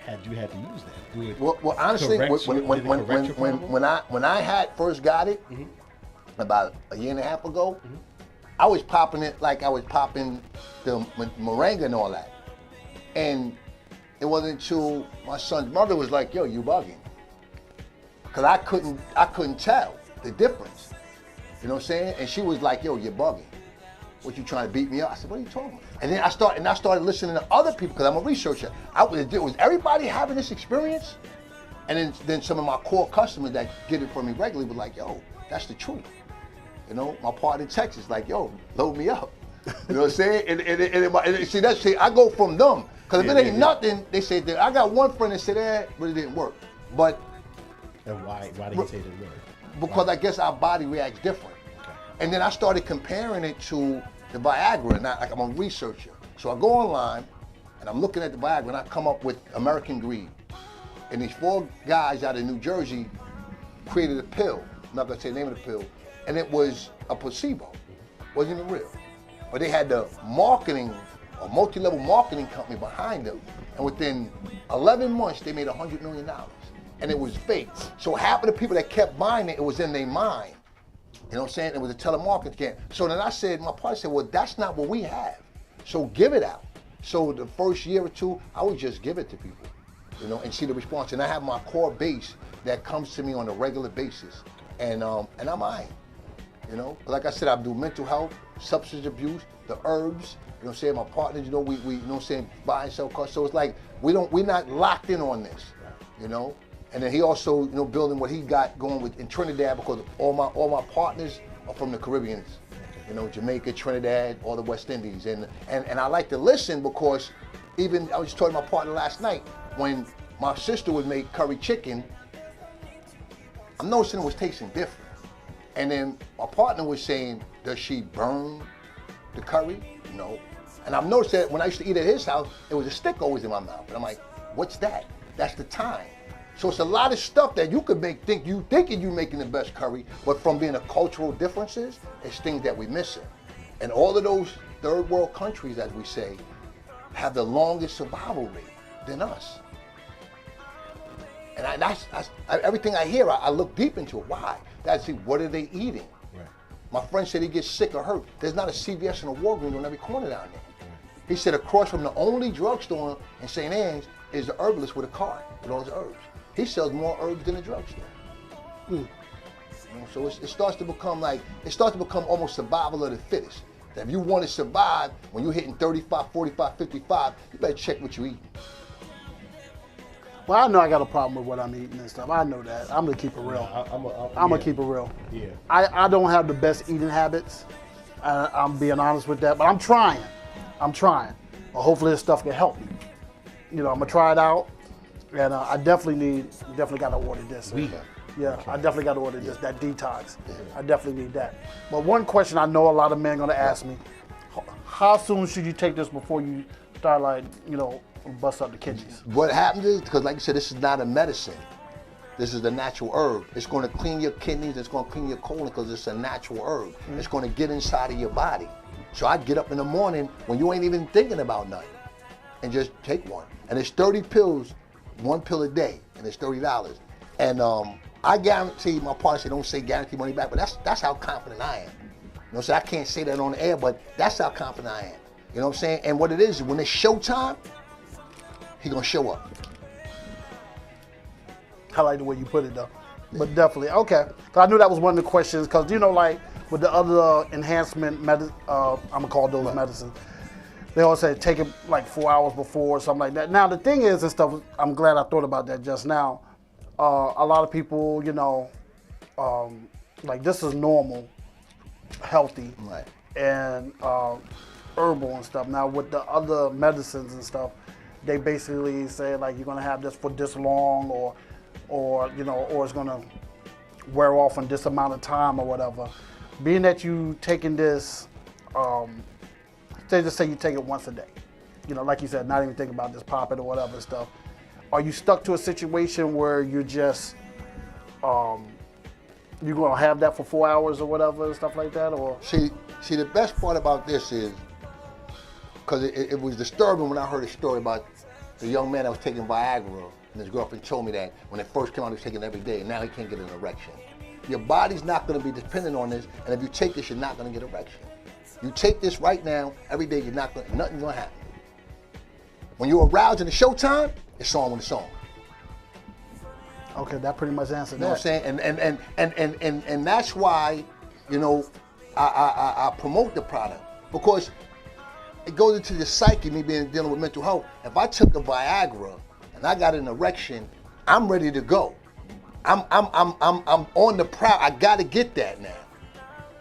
had you had to use that? Do it Well, honestly, correct you- did it correct your problem? when I had first got it about a year and a half ago, I was popping it like I was popping the moringa and all that, and it wasn't until my son's mother was like, "Yo, you bugging," because I couldn't tell the difference. You know what I'm saying? And she was like, "Yo, you're bugging. What, you trying to beat me up?" I said, "What are you talking about?" And then I started listening to other people because I'm a researcher. Was everybody having this experience? And then some of my core customers that get it from me regularly were like, "Yo, that's the truth." You know, my partner in Texas, like, "Yo, load me up." You know what I'm saying? And I go from them. Because if it ain't nothing, they say that. I got one friend that said that, but it didn't work. But And why did he say it didn't work? because I guess our body reacts different. Okay. And then I started comparing it to the Viagra, and like I'm a researcher. So I go online, and I'm looking at the Viagra, and I come up with American Greed. And these 4 guys out of New Jersey created a pill. I'm not gonna say the name of the pill. And it was a placebo. Wasn't even real. But they had the marketing, a multi-level marketing company behind them. And within 11 months, they made $100 million. And it was fake. So half of the people that kept buying it, it was in their mind. You know what I'm saying? It was a telemarketing scam. So then I said, my partner said, well, that's not what we have. So give it out. So the first year or 2, I would just give it to people, you know, and see the response. And I have my core base that comes to me on a regular basis. And I'm fine. You know, like I said, I do mental health, substance abuse, the herbs. You know what I'm saying? My partners, you know, we you know what I'm saying, buy and sell cars. So it's like we're not locked in on this, you know. And then he also, you know, building what he got going with in Trinidad because all my partners are from the Caribbean. You know, Jamaica, Trinidad, all the West Indies. And I like to listen because even I was just talking to my partner last night when my sister would make curry chicken, I'm noticing it was tasting different. And then my partner was saying, does she burn the curry? No. And I've noticed that when I used to eat at his house, there was a stick always in my mouth. And I'm like, what's that? That's the thyme. So it's a lot of stuff that you could make, thinking you're making the best curry, but from being a cultural differences, it's things that we're missing. And all of those third world countries, as we say, have the longest survival rate than us. And that's everything I hear, I look deep into it. Why? That's what are they eating? Right. My friend said he gets sick or hurt. There's not a CVS and a Walgreens on every corner down there. He said across from the only drugstore in St. Anne's is the herbalist with a cart with all his herbs. He sells more herbs than a drugstore. You know, so it starts to become almost survival of the fittest. That if you want to survive, when you're hitting 35, 45, 55, you better check what you're eating. Well, I know I got a problem with what I'm eating and stuff. I know that. I'm gonna keep it real. I'm gonna keep it real. Yeah. I don't have the best eating habits. I'm being honest with that, but I'm trying. Well, hopefully this stuff can help me. You know, I'm gonna try it out, and I definitely got to order this. Yeah, I definitely got to order this, that detox. I definitely need that. But one question I know a lot of men are gonna ask me: how soon should you take this before you start like, bust up the kidneys? What happens is, because like you said, this is not a medicine. This is a natural herb. It's going to clean your kidneys. It's going to clean your colon because it's a natural herb. It's going to get inside of your body. So I get up in the morning when you ain't even thinking about nothing and just take one. And it's 30 pills, 1 pill a day, and it's $30. And I guarantee, my partner said, don't say guarantee money back, but that's how confident I am. So I can't say that on the air, but that's how confident I am. You know what I'm saying? And what it is, when it's showtime, he gonna show up. I like the way you put it though. But definitely, okay. 'Cause I knew that was one of the questions, because like with the other enhancement I'm gonna call those medicines, they always say take it like 4 hours before or something like that. Now the thing is and stuff, I'm glad I thought about that just now. A lot of people, like this is normal, healthy, Right. and herbal and stuff. Now with the other medicines and stuff, they basically say like you're gonna have this for this long, or it's gonna wear off in this amount of time or whatever. Being that you taking this, just say you take it once a day, like you said, not even thinking about this pop it or whatever stuff. Are you stuck to a situation where you're just you're gonna have that for 4 hours or whatever and stuff like that, or? See, the best part about this is, because it was disturbing when I heard a story about the young man that was taking Viagra, and his girlfriend told me that when it first came out, he was taking it every day, and now he can't get an erection. Your body's not going to be dependent on this, and if you take this, you're not going to get an erection. You take this right now, every day, nothing's going to happen. When you're aroused in the showtime, it's on when it's on. Okay, that pretty much answered that. You know what I'm saying? And that's why, I promote the product, because it goes into the psyche, me dealing with mental health. If I took a Viagra and I got an erection, I'm ready to go. I'm on the prowl. I gotta get that now.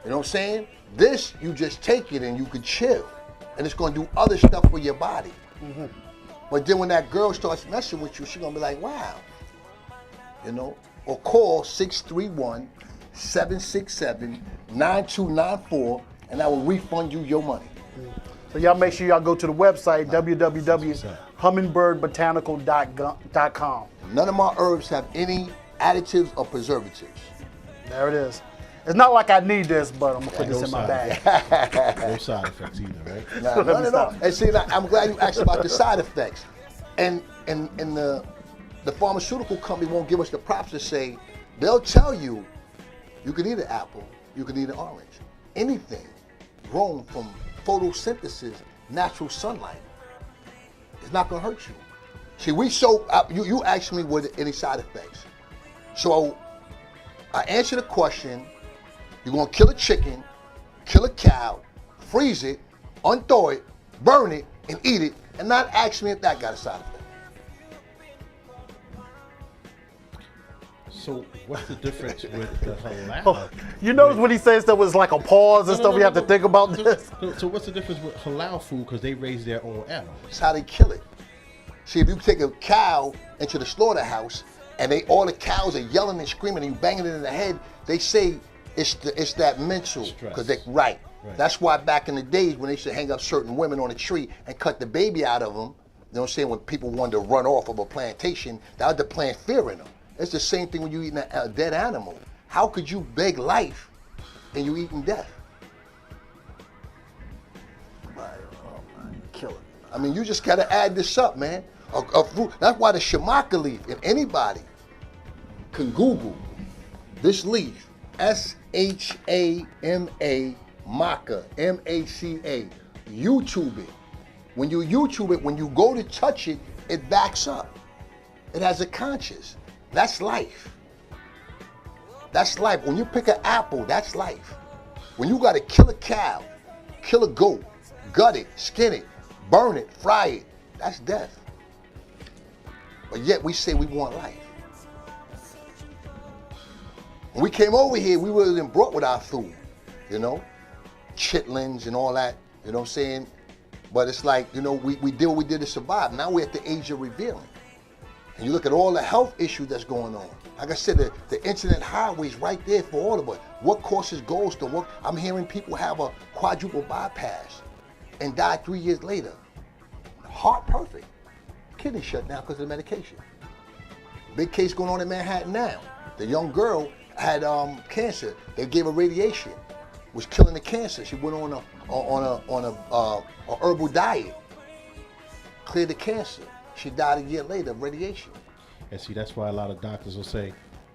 You know what I'm saying? This, you just take it and you can chill, and it's gonna do other stuff for your body. Mm-hmm. But then when that girl starts messing with you, she's gonna be like, wow. Or call 631-767-9294, and I will refund you your money. So y'all make sure y'all go to the website, www.hummingbirdbotanical.com. None of my herbs have any additives or preservatives. There it is. It's not like I need this, but I'm gonna put this in my bag. No side effects either, right? Nah, none at all. And see, I'm glad you asked about the side effects. And the pharmaceutical company won't give us the props to say, they'll tell you, you can eat an apple, you can eat an orange. Anything grown from photosynthesis, natural sunlight, it's not gonna hurt you. See, you asked me were there any side effects. So I answer the question, you're gonna kill a chicken, kill a cow, freeze it, unthaw it, burn it, and eat it, and not ask me if that got a side effect. So what's the difference with the halal? Oh, you notice when he says that was like a pause and stuff, we have to think about this. So what's the difference with halal food, because they raise their own animals? That's how they kill it. See, if you take a cow into the slaughterhouse and all the cows are yelling and screaming and you banging it in the head, they say it's that mental. Because right. That's why back in the days when they used to hang up certain women on a tree and cut the baby out of them, you know what I'm saying, when people wanted to run off of a plantation, that was to plant fear in them. It's the same thing when you eating a dead animal. How could you beg life and you eating death? Kill it. I mean, you just gotta add this up, man. A fruit. That's why the shamaka leaf, if anybody can Google this leaf, S-H-A-M-A, maca, M-A-C-A, YouTube it. When you YouTube it, when you go to touch it, it backs up. It has a conscience. That's life. That's life. When you pick an apple, that's life. When you gotta kill a cow, kill a goat, gut it, skin it, burn it, fry it, that's death. But yet we say we want life. When we came over here, we wasn't brought with our food, chitlins and all that, you know what I'm saying? But it's like, we did what we did to survive. Now we're at the age of revealing. And you look at all the health issues that's going on. Like I said, the internet highway's right there for all of us. What causes goals to work? I'm hearing people have a quadruple bypass. and died 3 years later. Heart perfect. Kidney shut down because of the medication. Big case going on in Manhattan now. The young girl had cancer. They gave her radiation, was killing the cancer. She went on a herbal diet, cleared the cancer. She died a year later of radiation. And see, that's why a lot of doctors will say,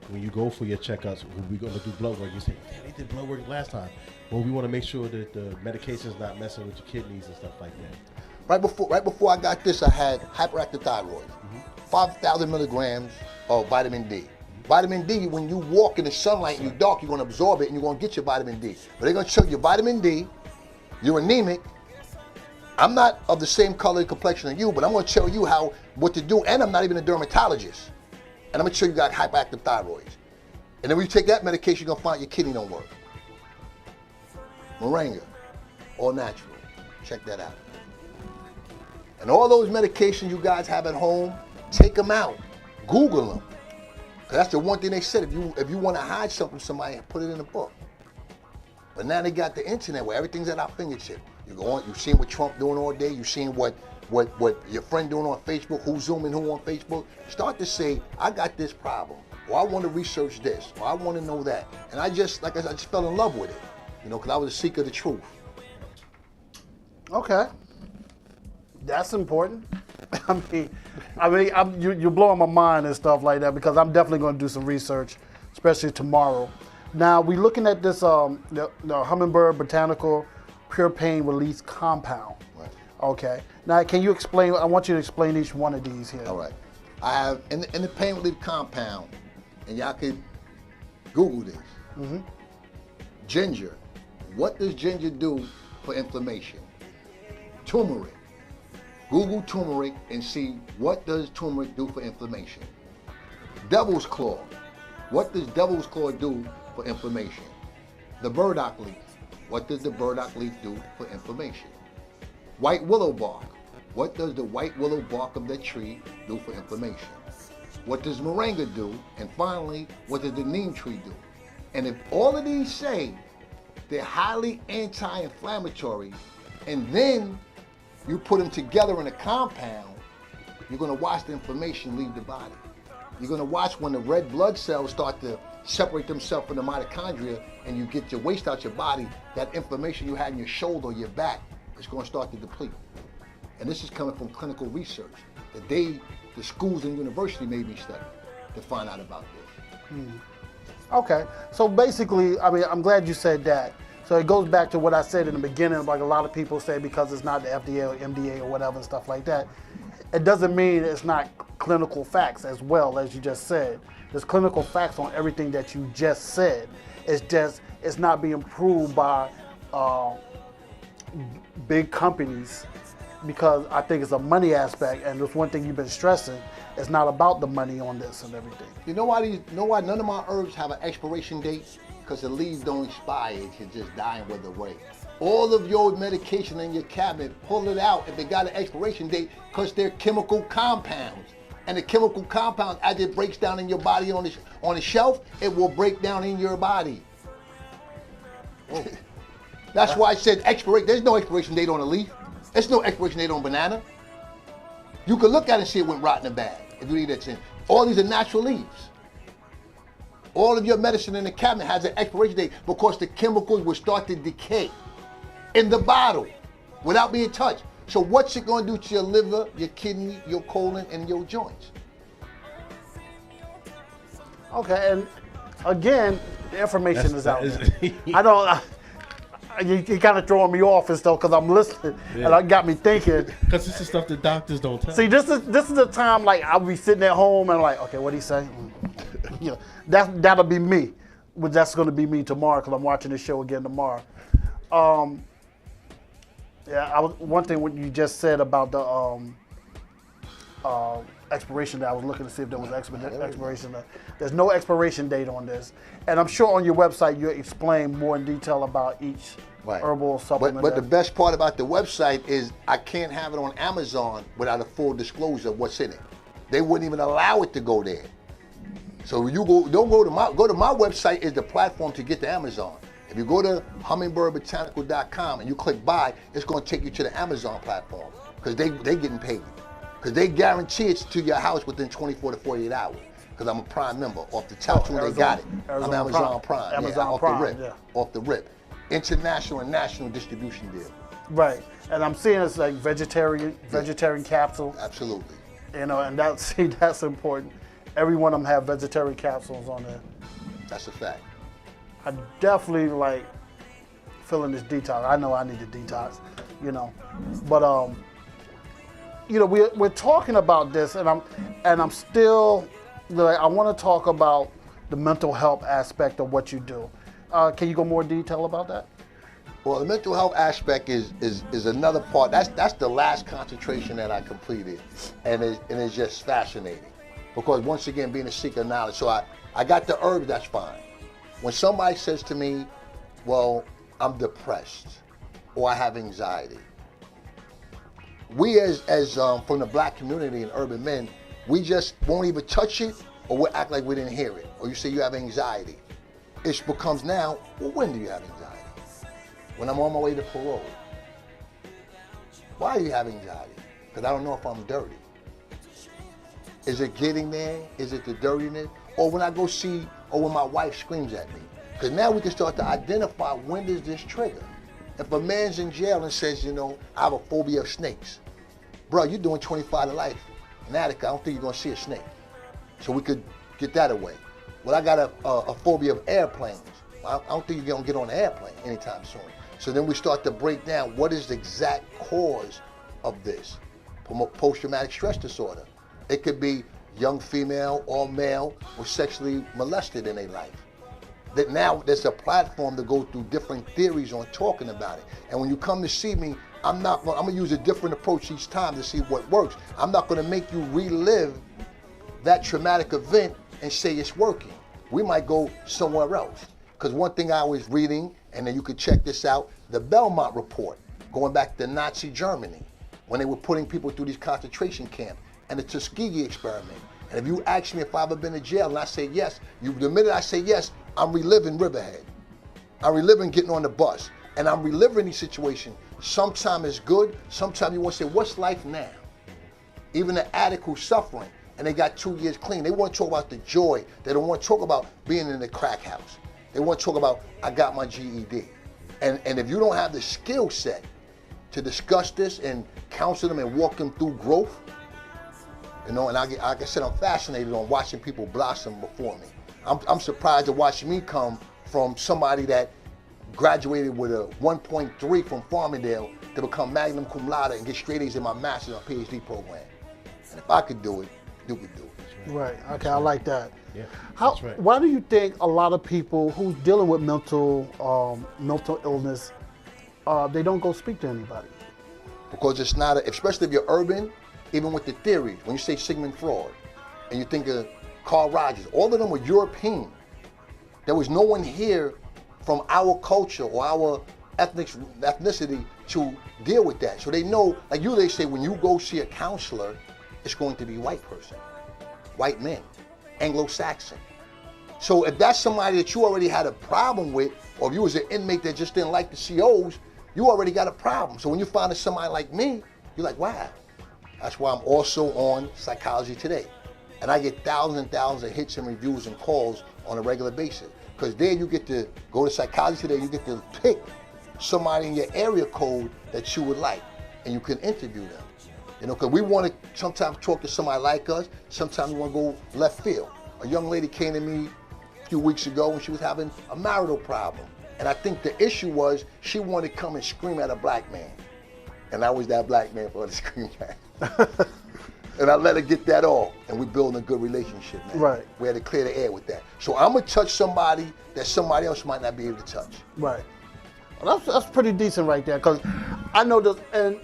when you go for your checkups, we're going to do blood work. You say, damn, they did blood work last time. Well, we want to make sure that the medication's not messing with your kidneys and stuff like that. Right before I got this, I had hyperactive thyroid, 5,000 milligrams of vitamin D. Vitamin D, when you walk in the sunlight and you're dark, you're going to absorb it and you're going to get your vitamin D. But they're going to show you vitamin D, you're anemic. I'm not of the same color and complexion as you, but I'm going to tell you what to do, and I'm not even a dermatologist. And I'm going to show you got hyperactive thyroid. And then when you take that medication, you're going to find your kidney don't work. Moringa, all natural. Check that out. And all those medications you guys have at home, take them out. Google them. Because that's the one thing they said. If you want to hide something from somebody, put it in a book. But now they got the internet where everything's at our fingertips. You go on, you've seen what Trump doing all day. You've seen what your friend doing on Facebook, who's zooming who on Facebook. Start to say, I got this problem. Or I want to research this. Or I want to know that. And I just fell in love with it. Because I was a seeker of the truth. Okay. That's important. You're blowing my mind and stuff like that, because I'm definitely going to do some research, especially tomorrow. Now, we're looking at this the hummingbird botanical pure pain release compound. Right. Okay. Now, can you explain? I want you to explain each one of these here. All right. I have in the pain relief compound, and y'all could Google this. Mm-hmm. Ginger. What does ginger do for inflammation? Turmeric. Google turmeric and see what does turmeric do for inflammation. Devil's claw. What does devil's claw do for inflammation? The burdock leaf. What does the burdock leaf do for inflammation? White willow bark. What does the white willow bark of the tree do for inflammation? What does moringa do? And finally, what does the neem tree do? And if all of these say they're highly anti-inflammatory, and then you put them together in a compound, you're going to watch the inflammation leave the body. You're going to watch when the red blood cells start to separate themselves from the mitochondria and you get your waste out your body, that inflammation you had in your shoulder or your back is going to start to deplete. And this is coming from clinical research that the schools and university may be studying to find out about this. Okay. So basically, I'm glad you said that. So it goes back to what I said in the beginning, like a lot of people say because it's not the FDA or MDA or whatever and stuff like that. It doesn't mean it's not clinical facts as well, as you just said. There's clinical facts on everything that you just said. It's not being proved by big companies, because I think it's a money aspect, and there's one thing you've been stressing, it's not about the money on this and everything. You know why none of my herbs have an expiration date? Because the leaves don't expire, it can just die and wither away. All of your medication in your cabinet, pull it out if it got an expiration date, because they're chemical compounds. And the chemical compound, as it breaks down in your body on the shelf, it will break down in your body. That's why I said there's no expiration date on a leaf. There's no expiration date on banana. You can look at it and see it went rotten or bad if you eat it. All these are natural leaves. All of your medicine in the cabinet has an expiration date because the chemicals will start to decay in the bottle without being touched. So what's it going to do to your liver, your kidney, your colon, and your joints? Okay, and again, the information is out there. You're kind of throwing me off and stuff because I'm listening, and it got me thinking. Because this is stuff that doctors don't tell. See, this is the time like I'll be sitting at home and like, okay, what'd he say? That'll be me. But that's going to be me tomorrow because I'm watching this show again tomorrow. One thing what you just said about the expiration date, I was looking to see if there was expiration date. There's no expiration date on this, and I'm sure on your website you explain more in detail about each herbal supplement. But the best part about the website is I can't have it on Amazon without a full disclosure of what's in it. They wouldn't even allow it to go there. So you go to my website is the platform to get to Amazon. If you go to hummingbirdbotanical.com and you click buy, it's going to take you to the Amazon platform because they getting paid. Because they guarantee it to your house within 24 to 48 hours. Because I'm a Prime member. Off the top, when they got it. I'm Amazon Prime. Amazon off Prime, the rip. yeah. Off the rip. International and national distribution deal. Right, and I'm seeing it's like vegetarian capsule. Absolutely. You know, and that's important. Every one of them have vegetarian capsules on there. That's a fact. I definitely like feeling this detox. I know I need a detox, you know, but you know, we're talking about this, and I'm still like, I want to talk about the mental health aspect of what you do. Can you go more detail about that? Well, the mental health aspect is another part. That's the last concentration that I completed, and it's just fascinating, because once again, being a seeker of knowledge. So I got the herbs. That's fine. When somebody says to me, "Well, I'm depressed," or "I have anxiety," we as from the black community and urban men, we just won't even touch it, or we'll act like we didn't hear it. Or you say you have anxiety. It becomes now, well, when do you have anxiety? When I'm on my way to parole. Why do you have anxiety? Because I don't know if I'm dirty. Is it getting there? Is it the dirtiness? Or when I go see, or when my wife screams at me? Because now we can start to identify, when does this trigger? If a man's in jail and says, you know, I have a phobia of snakes. Bro, you're doing 25 to life. In Attica, I don't think you're gonna see a snake. So we could get that away. Well, I got a phobia of airplanes. I don't think you're gonna get on an airplane anytime soon. So then we start to break down what is the exact cause of this. Post-traumatic stress disorder. It could be young female or male was sexually molested in their life. That now there's a platform to go through different theories on talking about it. And when you come to see me, I'm gonna use a different approach each time to see what works. I'm not gonna make you relive that traumatic event and say it's working. We might go somewhere else. Because one thing I was reading, and then you could check this out, the Belmont Report, going back to Nazi Germany, when they were putting people through these concentration camps, and the Tuskegee experiment. And if you ask me if I've ever been to jail, and I say yes, the minute I say yes, I'm reliving Riverhead. I'm reliving getting on the bus. And I'm reliving these situations. Sometimes it's good, sometimes you want to say, what's life now? Even the addict who's suffering, and they got 2 years clean, they want to talk about the joy. They don't want to talk about being in the crack house. They want to talk about, I got my GED. And if you don't have the skill set to discuss this and counsel them and walk them through growth, you know, and like I said, I'm fascinated on watching people blossom before me. I'm surprised to watch me come from somebody that graduated with a 1.3 from Farmingdale to become magna cum laude and get straight A's in my master's and PhD program. And if I could do it, you could do it. Right. Okay, I like that. Yeah, How? that's right. Why do you think a lot of people who's dealing with mental illness, they don't go speak to anybody? Because it's not, especially if you're urban, even with the theories, when you say Sigmund Freud, and you think of Carl Rogers, all of them were European. There was no one here from our culture or our ethnicity to deal with that. So they know, like they say, when you go see a counselor, it's going to be white person, white men, Anglo-Saxon. So if that's somebody that you already had a problem with, or if you was an inmate that just didn't like the COs, you already got a problem. So when you find somebody like me, you're like, wow. That's why I'm also on Psychology Today. And I get thousands and thousands of hits and reviews and calls on a regular basis. Because there you get to go to Psychology Today, you get to pick somebody in your area code that you would like, and you can interview them. You know, because we want to sometimes talk to somebody like us, sometimes we want to go left field. A young lady came to me a few weeks ago and she was having a marital problem. And I think the issue was she wanted to come and scream at a black man. And I was that black man for her to scream at. And I let her get that off, and we're building a good relationship, man. Right. We had to clear the air with that. So I'm gonna touch somebody that somebody else might not be able to touch. Right. Well, that's pretty decent right there, because I know this, and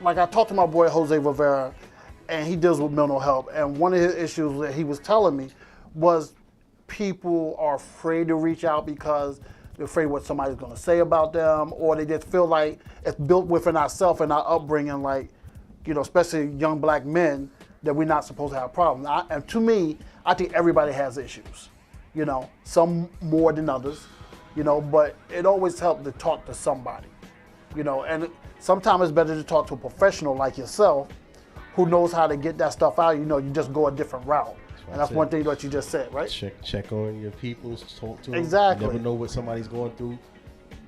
like I talked to my boy Jose Rivera, and he deals with mental health, and one of his issues that he was telling me was people are afraid to reach out because they're afraid what somebody's gonna say about them, or they just feel like it's built within ourselves and our upbringing, like, you know, especially young black men, that we're not supposed to have problems. And to me, I think everybody has issues. You know, some more than others. you know, but it always helps to talk to somebody, you know, and sometimes it's better to talk to a professional like yourself who knows how to get that stuff out. You know, you just go a different route. And that's one thing that you just said, right? Check on your people, talk to them. Exactly. You never know what somebody's going through.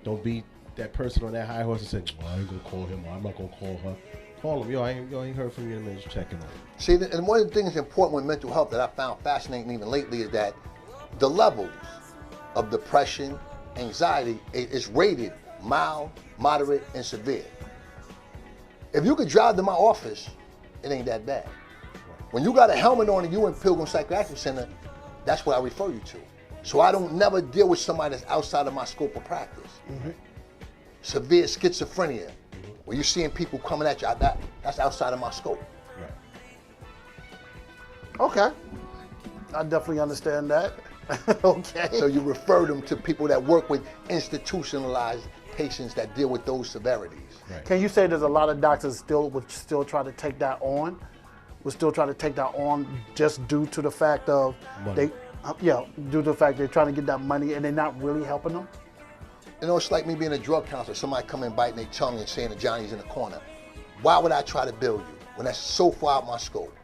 Don't be that person on that high horse and say, well, I ain't gonna call him, or I'm not gonna call her. Call him. Yo, I ain't heard from you in a minute. Just checking on him. See, and one of the things important with mental health that I found fascinating even lately is that the levels of depression, anxiety is rated mild, moderate, and severe. If you could drive to my office, it ain't that bad. When you got a helmet on and you in Pilgrim Psychiatric Center, that's what I refer you to. So I don't never deal with somebody that's outside of my scope of practice. Severe schizophrenia, where you're seeing people coming at you, that's outside of my scope. Okay. I definitely understand that. Okay. So you refer them to people that work with institutionalized patients that deal with those severities. Can you say there's a lot of doctors would still try to take that on? Would still try to take that on just due to the fact of Money. due to the fact they're trying to get that money and they're not really helping them? You know, it's like me being a drug counselor. Somebody come and biting their tongue and saying that Johnny's in the corner. Why would I try to bill you when that's so far out my scope?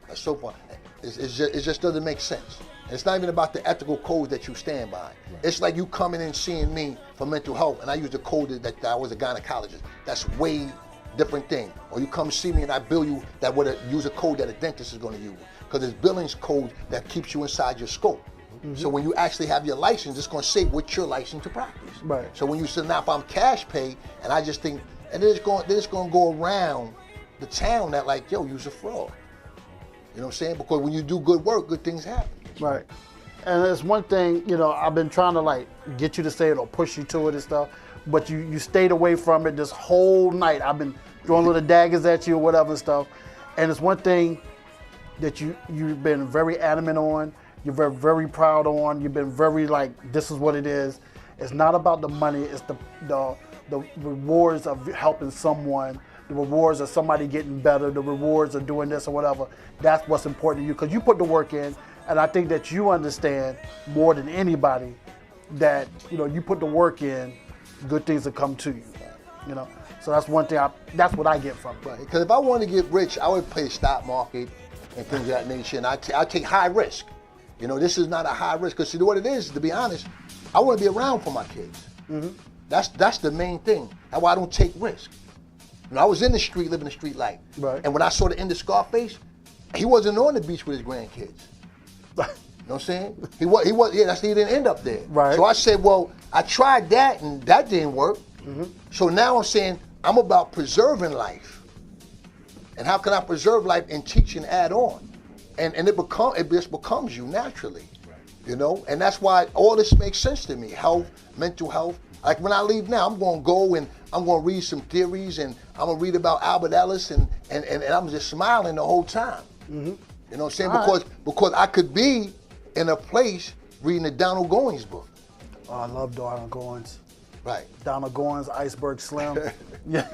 That's so far. It just doesn't make sense. And it's not even about the ethical codes that you stand by. It's like you coming in seeing me for mental health, and I use the code that I was a gynecologist. That's way different thing. Or you come see me and I bill you that would use a code that a dentist is going to use. Because it's billings code that keeps you inside your scope. So when you actually have your license, it's going to say what you're licensed to practice. Right. So when you say, now if I'm cash pay, and I just think, and then it's going to go around the town that like, yo, you's a fraud. You know what I'm saying? Because when you do good work, good things happen. Right. And there's one thing, you know, I've been trying to like get you to say it or push you to it and stuff, but you stayed away from it this whole night. I've been throwing little daggers at you or whatever and stuff. And it's one thing that you've been very adamant on, you're very, very proud on, you've been very like, this is what it is. It's not about the money, it's the rewards of helping someone, the rewards of somebody getting better, the rewards of doing this or whatever. That's what's important to you, because you put the work in, and I think that you understand more than anybody that, you know, you put the work in, good things will come to you, you know. So that's one thing, that's what I get from it. Right. Because if I wanted to get rich, I would play stock market and things of that nature, and I take high risk. You know, this is not a high risk, because see what it is, to be honest, I want to be around for my kids. That's the main thing. That's why I don't take risk. You know, I was in the street, living the street life. Right. And when I saw the end of Scarface, he wasn't on the beach with his grandkids. You know what I'm saying? He didn't end up there. Right. So I said, well, I tried that and that didn't work. So now I'm saying, I'm about preserving life. And how can I preserve life and teach and add on? And it just becomes you naturally. You know? And that's why all this makes sense to me. Health, mental health. Like when I leave now, I'm gonna go and I'm gonna read some theories, and I'm gonna read about Albert Ellis, and I'm just smiling the whole time. You know what I'm saying? Because I could be in a place reading the Donald Goines book. Oh, I love Donald Goines. Right. Donald Goines, Iceberg Slim. Yeah.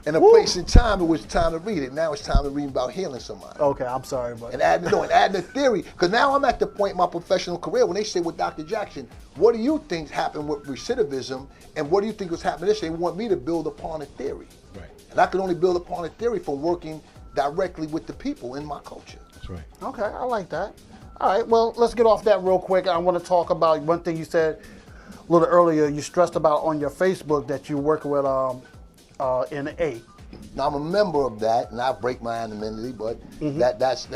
In a place and time, it was time to read it. Now it's time to read about healing somebody. Okay, I'm sorry, but And adding a theory. Because now I'm at the point in my professional career when they say with Dr. Jackson, what do you think happened with recidivism, and what do you think was happening this? They want me to build upon a theory. Right. And I can only build upon a theory from working directly with the people in my culture. That's right. okay, I like that. All right, well, let's get off that real quick. I want to talk about one thing you said a little earlier. You stressed about on your Facebook that you work with NA. Now I'm a member of that, and I break my anonymity, but that's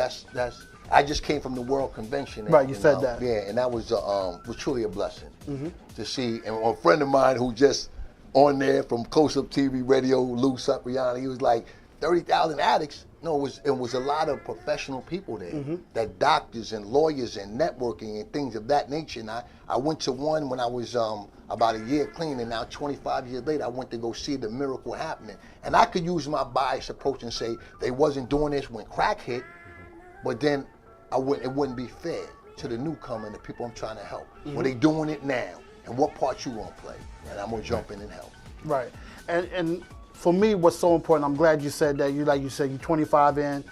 I just came from the World Convention. Right, you said that. Yeah, and that was truly a blessing to see. And a friend of mine who just on there from Close Up TV Radio, Lou Cipriani, he was like 30,000 addicts. No, it was a lot of professional people there, that doctors and lawyers and networking and things of that nature. And I went to one when I was about a year clean, and now 25 years later, I went to go see the miracle happening. And I could use my bias approach and say they wasn't doing this when crack hit, but then it wouldn't be fair to the newcomer and the people I'm trying to help. Well, they doing it now, and what part you gonna play? And I'm gonna jump in and help. Right, and for me, what's so important, I'm glad you said that. Like you said, you're 25 in.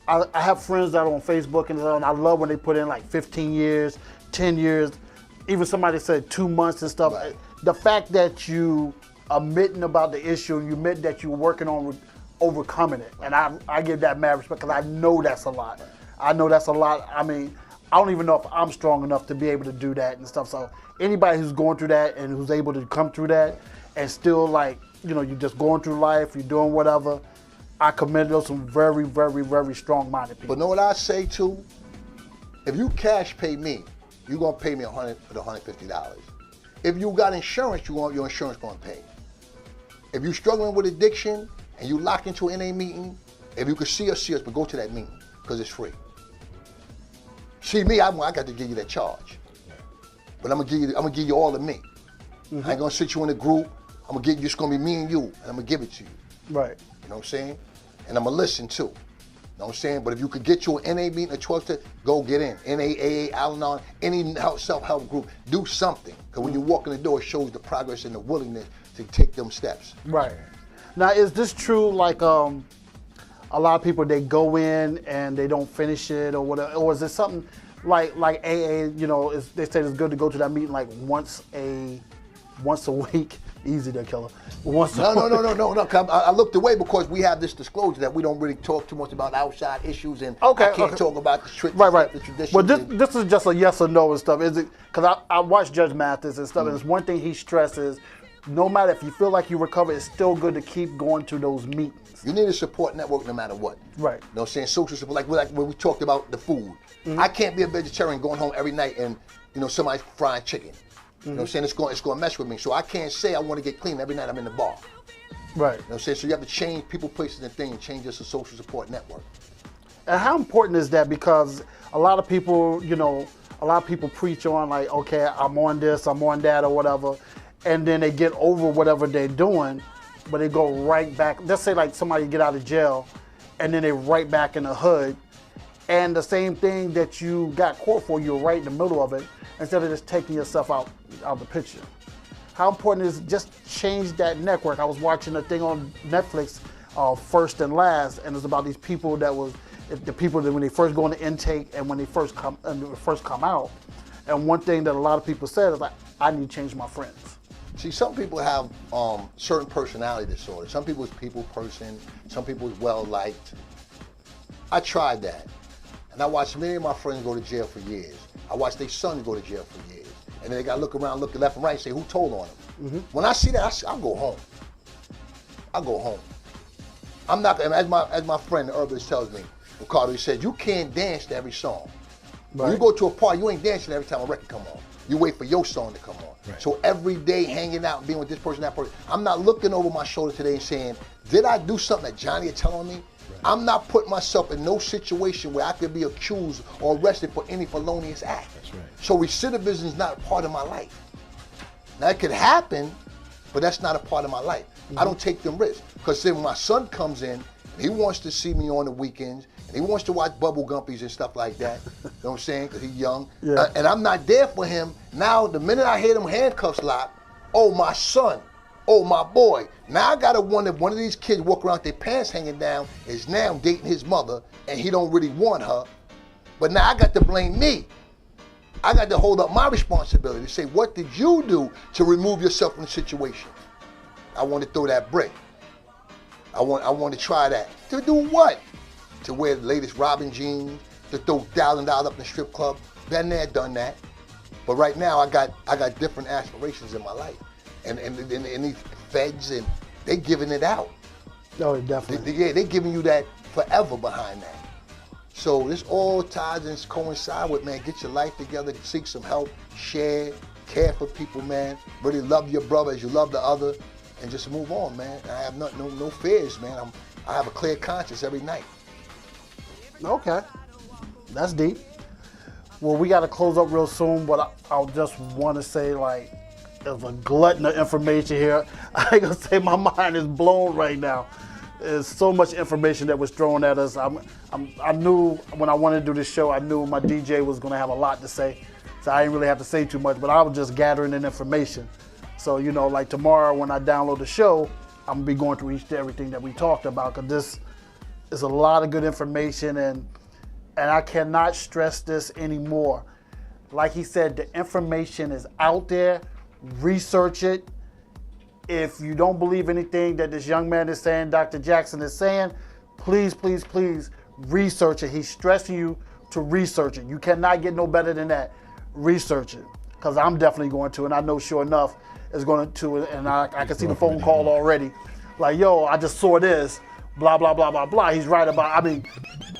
I have friends that are on Facebook, and I love when they put in like 15 years, 10 years. even somebody said 2 months and stuff. Right. The fact that you admitting about the issue, you admit that you're working on overcoming it, and I give that mad respect because I know that's a lot. I know that's a lot. I mean, I don't even know if I'm strong enough to be able to do that and stuff. So anybody who's going through that and who's able to come through that and still like, you're just going through life, you're doing whatever, I commend those some very, very, very strong-minded people. But know what I say too? If you cash pay me, you're gonna pay me $150. If you got insurance, your insurance gonna pay. If you're struggling with addiction and you lock into an NA meeting, if you could see us, but go to that meeting because it's free. See me, I got to give you that charge, but I'm gonna give you all of me. I ain't gonna sit you in a group. I'm gonna get you. It's gonna be me and you, and I'm gonna give it to you. Right. You know what I'm saying? And I'm gonna listen too. You know what I'm saying? But if you could get you an NA meeting at 12 to go get in. NAAA, Al-Anon, any self-help group, do something. Because when you walk in the door, it shows the progress and the willingness to take them steps. Right. Now, is this true? Like, a lot of people, they go in and they don't finish it or whatever, or is it something like AA? They say it's good to go to that meeting like once a week. Easy there, killer. No. I looked away because we have this disclosure that we don't really talk too much about outside issues, and I can't talk about the traditions. Right. Well, this is just a yes or no and stuff. Is it? Because I watch Judge Mathis and stuff, and it's one thing he stresses: no matter if you feel like you recover, it's still good to keep going to those meetings. You need a support network no matter what. Right. You know what I'm saying? Social support, like when we talked about the food. I can't be a vegetarian going home every night and somebody's frying chicken. You know what I'm saying? It's going to mess with me. So I can't say I want to get clean every night I'm in the bar. Right. You know what I'm saying? So you have to change people, places, and things, and change just a social support network. And how important is that? Because a lot of people, preach on like, okay, I'm on this, I'm on that, or whatever, and then they get over whatever they're doing, but they go right back. Let's say like somebody get out of jail, and then they're right back in the hood, and the same thing that you got caught for, you're right in the middle of it, instead of just taking yourself out of the picture. How important is just change that network? I was watching a thing on Netflix, First and Last, and it's about these people that when they first go into intake and when they first come out. And one thing that a lot of people said is like, I need to change my friends. See, some people have certain personality disorders. Some people is people person. Some people is well liked. I tried that, and I watched many of my friends go to jail for years. I watched their sons go to jail for years. And then they got to look around, look left and right and say, who told on them? When I see that, I'll go home. I'll go home. I'm not, as my friend, the herbalist tells me, Ricardo, he said, you can't dance to every song. When you go to a party, you ain't dancing every time a record come on. You wait for your song to come on. Right. So every day hanging out and being with this person, that person, I'm not looking over my shoulder today and saying, did I do something that Johnny is telling me? I'm not putting myself in no situation where I could be accused or arrested for any felonious act. That's right. So recidivism is not a part of my life. Now it could happen, but that's not a part of my life. I don't take them risks. Because then when my son comes in, and he wants to see me on the weekends, and he wants to watch Bubble Gumpies and stuff like that, you know what I'm saying, because he's young, and I'm not there for him. Now, the minute I hear them handcuffs lock, oh, my son, oh, my boy. Now I gotta wonder if one of these kids walk around with their pants hanging down is now dating his mother and he don't really want her. But now I got to blame me. I got to hold up my responsibility to say, what did you do to remove yourself from the situation? I want to throw that brick. I want to try that. To do what? To wear the latest Robin jeans, to throw $1,000 up in the strip club. Been there, done that. But right now I got different aspirations in my life. And these feds, and they giving it out. Oh, definitely. They giving you that forever behind that. So this all ties and coincide with, man, get your life together, seek some help, share, care for people, man. Really love your brother as you love the other, and just move on, man. I have no fears, man. I have a clear conscience every night. Okay, that's deep. Well, we got to close up real soon, but I'll just want to say, like, there's a glutton of information here. I ain't gonna say my mind is blown right now. There's so much information that was thrown at us. I knew when I wanted to do this show, I knew my DJ was gonna have a lot to say, so I didn't really have to say too much. But I was just gathering in information. So like tomorrow when I download the show, I'm gonna be going through everything that we talked about, because this is a lot of good information, and I cannot stress this anymore. Like he said, the information is out there. Research it. If you don't believe anything that this young man is saying, Dr. Jackson is saying, please, please, please research it. He's stressing you to research it. You cannot get no better than that. Research it. Because I'm definitely going to, and I know sure enough is going to, and I can see the phone call already. Like, yo, I just saw this, blah, blah, blah, blah, blah. He's right about, I mean,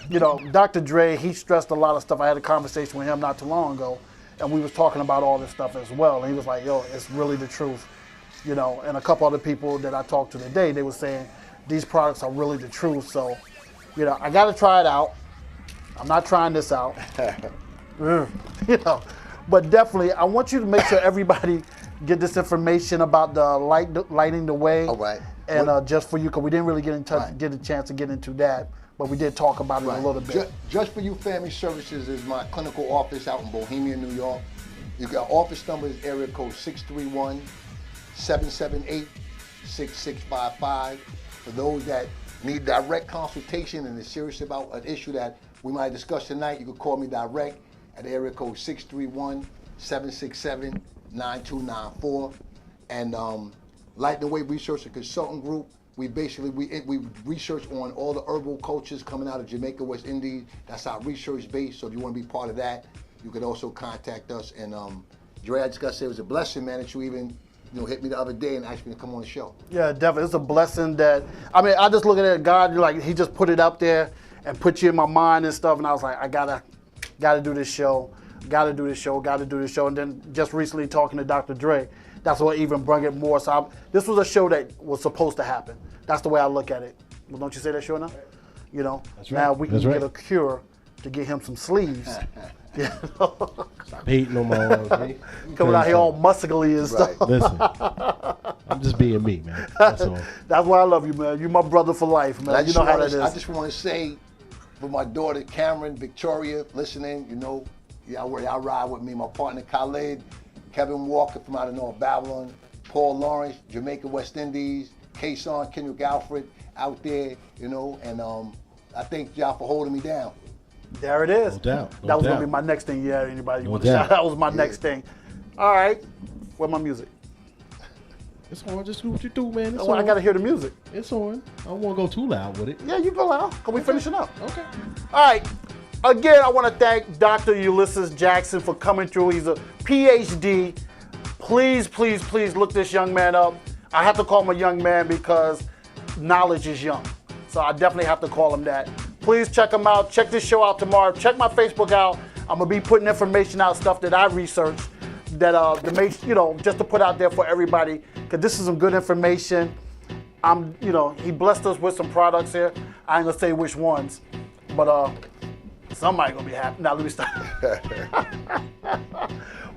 you know, Dr. Dre, he stressed a lot of stuff. I had a conversation with him not too long ago, and we was talking about all this stuff as well. And he was like, yo, it's really the truth. You know, and a couple other people that I talked to today, they were saying these products are really the truth. So, you know, I got to try it out. I'm not trying this out. You know, but definitely, I want you to make sure everybody get this information about the lighting the way. All right. And just for you, because we didn't really get a chance to get into that, but we did talk about it a little bit. Just for You Family Services is my clinical office out in Bohemia, New York. You got office number is area code 631-778-6655. For those that need direct consultation and is serious about an issue that we might discuss tonight, you can call me direct at area code 631-767-9294. And Light the Way Research and Consultant Group, we research on all the herbal cultures coming out of Jamaica, West Indies. That's our research base. So if you want to be part of that, you can also contact us. And Dre, I just got to say it was a blessing, man, that you even hit me the other day and asked me to come on the show. Yeah, definitely. It's a blessing that, I mean, I just look at it, God, like, he just put it up there and put you in my mind and stuff. And I was like, I gotta do this show. Gotta do this show. And then just recently talking to Dr. Dre, that's what even brought it more. So this was a show that was supposed to happen. That's the way I look at it. Well, don't you say that, sure enough? You know, That's right. Now we can That's get right. a cure to get him some sleeves. You know? Stop hating on my own, man. Coming out here all muscly and stuff. Listen, I'm just being me, man. That's all. That's why I love you, man. You're my brother for life, man. You know how that is. I just want to say, for my daughter Cameron, Victoria, listening, y'all ride with me. My partner Khalid, Kevin Walker from out of North Babylon, Paul Lawrence, Jamaica, West Indies, Kason, Kendrick Alfred out there, and I thank y'all for holding me down. There it is. No doubt. That was going to be my next thing. Yeah, anybody No want to shout? doubt. That was my next thing. All right. Where's my music? It's on. Just do what you do, man. It's Oh, on. I got to hear the music. It's on. I don't want to go too loud with it. Yeah, you go out. Can we finish it up? Okay. All right. Again, I want to thank Dr. Ulysses Jackson for coming through. He's a PhD. Please, please, please look this young man up. I have to call him a young man because knowledge is young. So I definitely have to call him that. Please check him out. Check this show out tomorrow. Check my Facebook out. I'm going to be putting information out, stuff that I researched that just to put out there for everybody, because this is some good information. He blessed us with some products here. I ain't going to say which ones, but somebody going to be happy. Now, let me stop.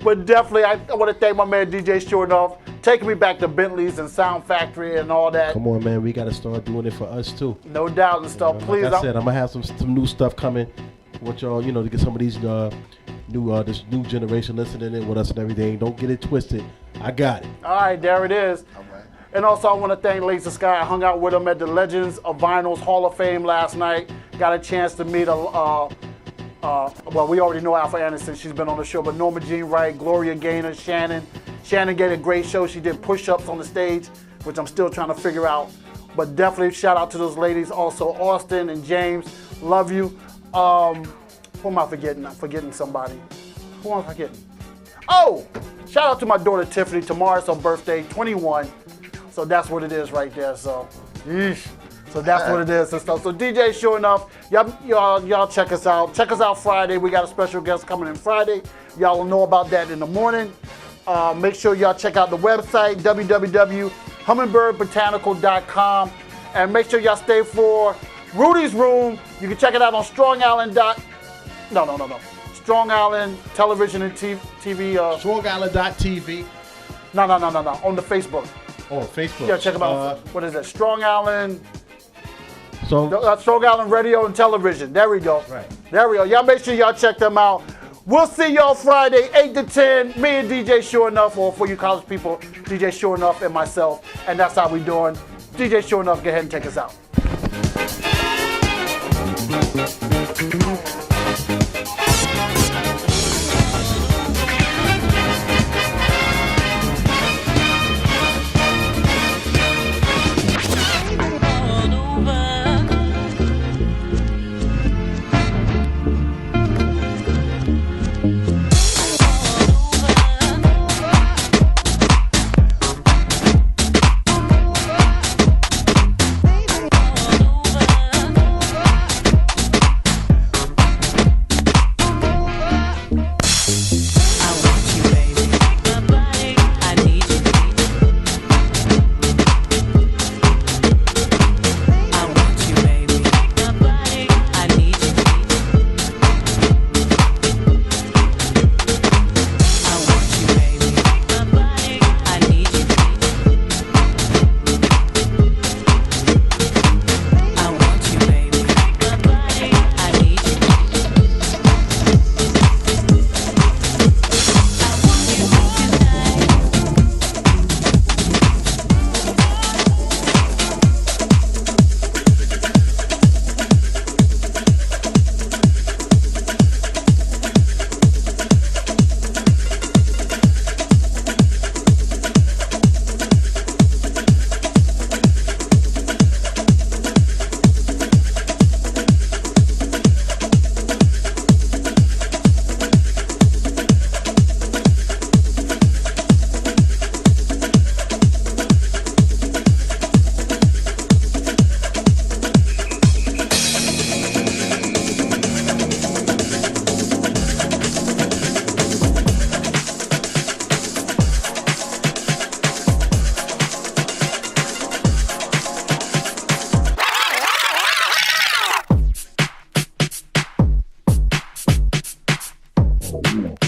But definitely, I want to thank my man DJ Shorenoff, taking me back to Bentley's and Sound Factory and all that. Come on, man. We got to start doing it for us, too. No doubt and stuff. Please. Like I said, I'm going to have some new stuff coming. Want y'all, to get some of these this new generation listening in with us and everything. Don't get it twisted. I got it. All right, there it is. All right. And also, I want to thank Laser Sky. I hung out with him at the Legends of Vinyl's Hall of Fame last night. Got a chance to meet we already know Alpha Anderson. She's been on the show, but Norma Jean Wright, Gloria Gaynor, Shannon. Shannon gave a great show. She did push-ups on the stage, which I'm still trying to figure out. But definitely shout out to those ladies. Also, Austin and James, love you. Who am I forgetting? I'm forgetting somebody. Who am I forgetting? Oh, shout out to my daughter Tiffany. Tomorrow's her birthday, 21. So that's what it is right there. So, yeesh. So that's what it is and stuff. So DJ, sure enough, y'all check us out. Check us out Friday. We got a special guest coming in Friday. Y'all will know about that in the morning. Make sure y'all check out the website, www.hummingbirdbotanical.com. And make sure y'all stay for Rudy's Room. You can check it out on Strong Island. Strong Island Television and TV. StrongIsland.tv. No. On the Facebook. Oh, Facebook. Yeah, check them out. What is that? Strong Island. So Strong Island Radio and Television. There we go. Right. There we go. Y'all make sure y'all check them out. We'll see y'all Friday, 8 to 10. Me and DJ Sure Enough, or for you college people, DJ Sure Enough and myself. And that's how we doing. DJ Sure Enough, go ahead and take us out. Dreshouseny.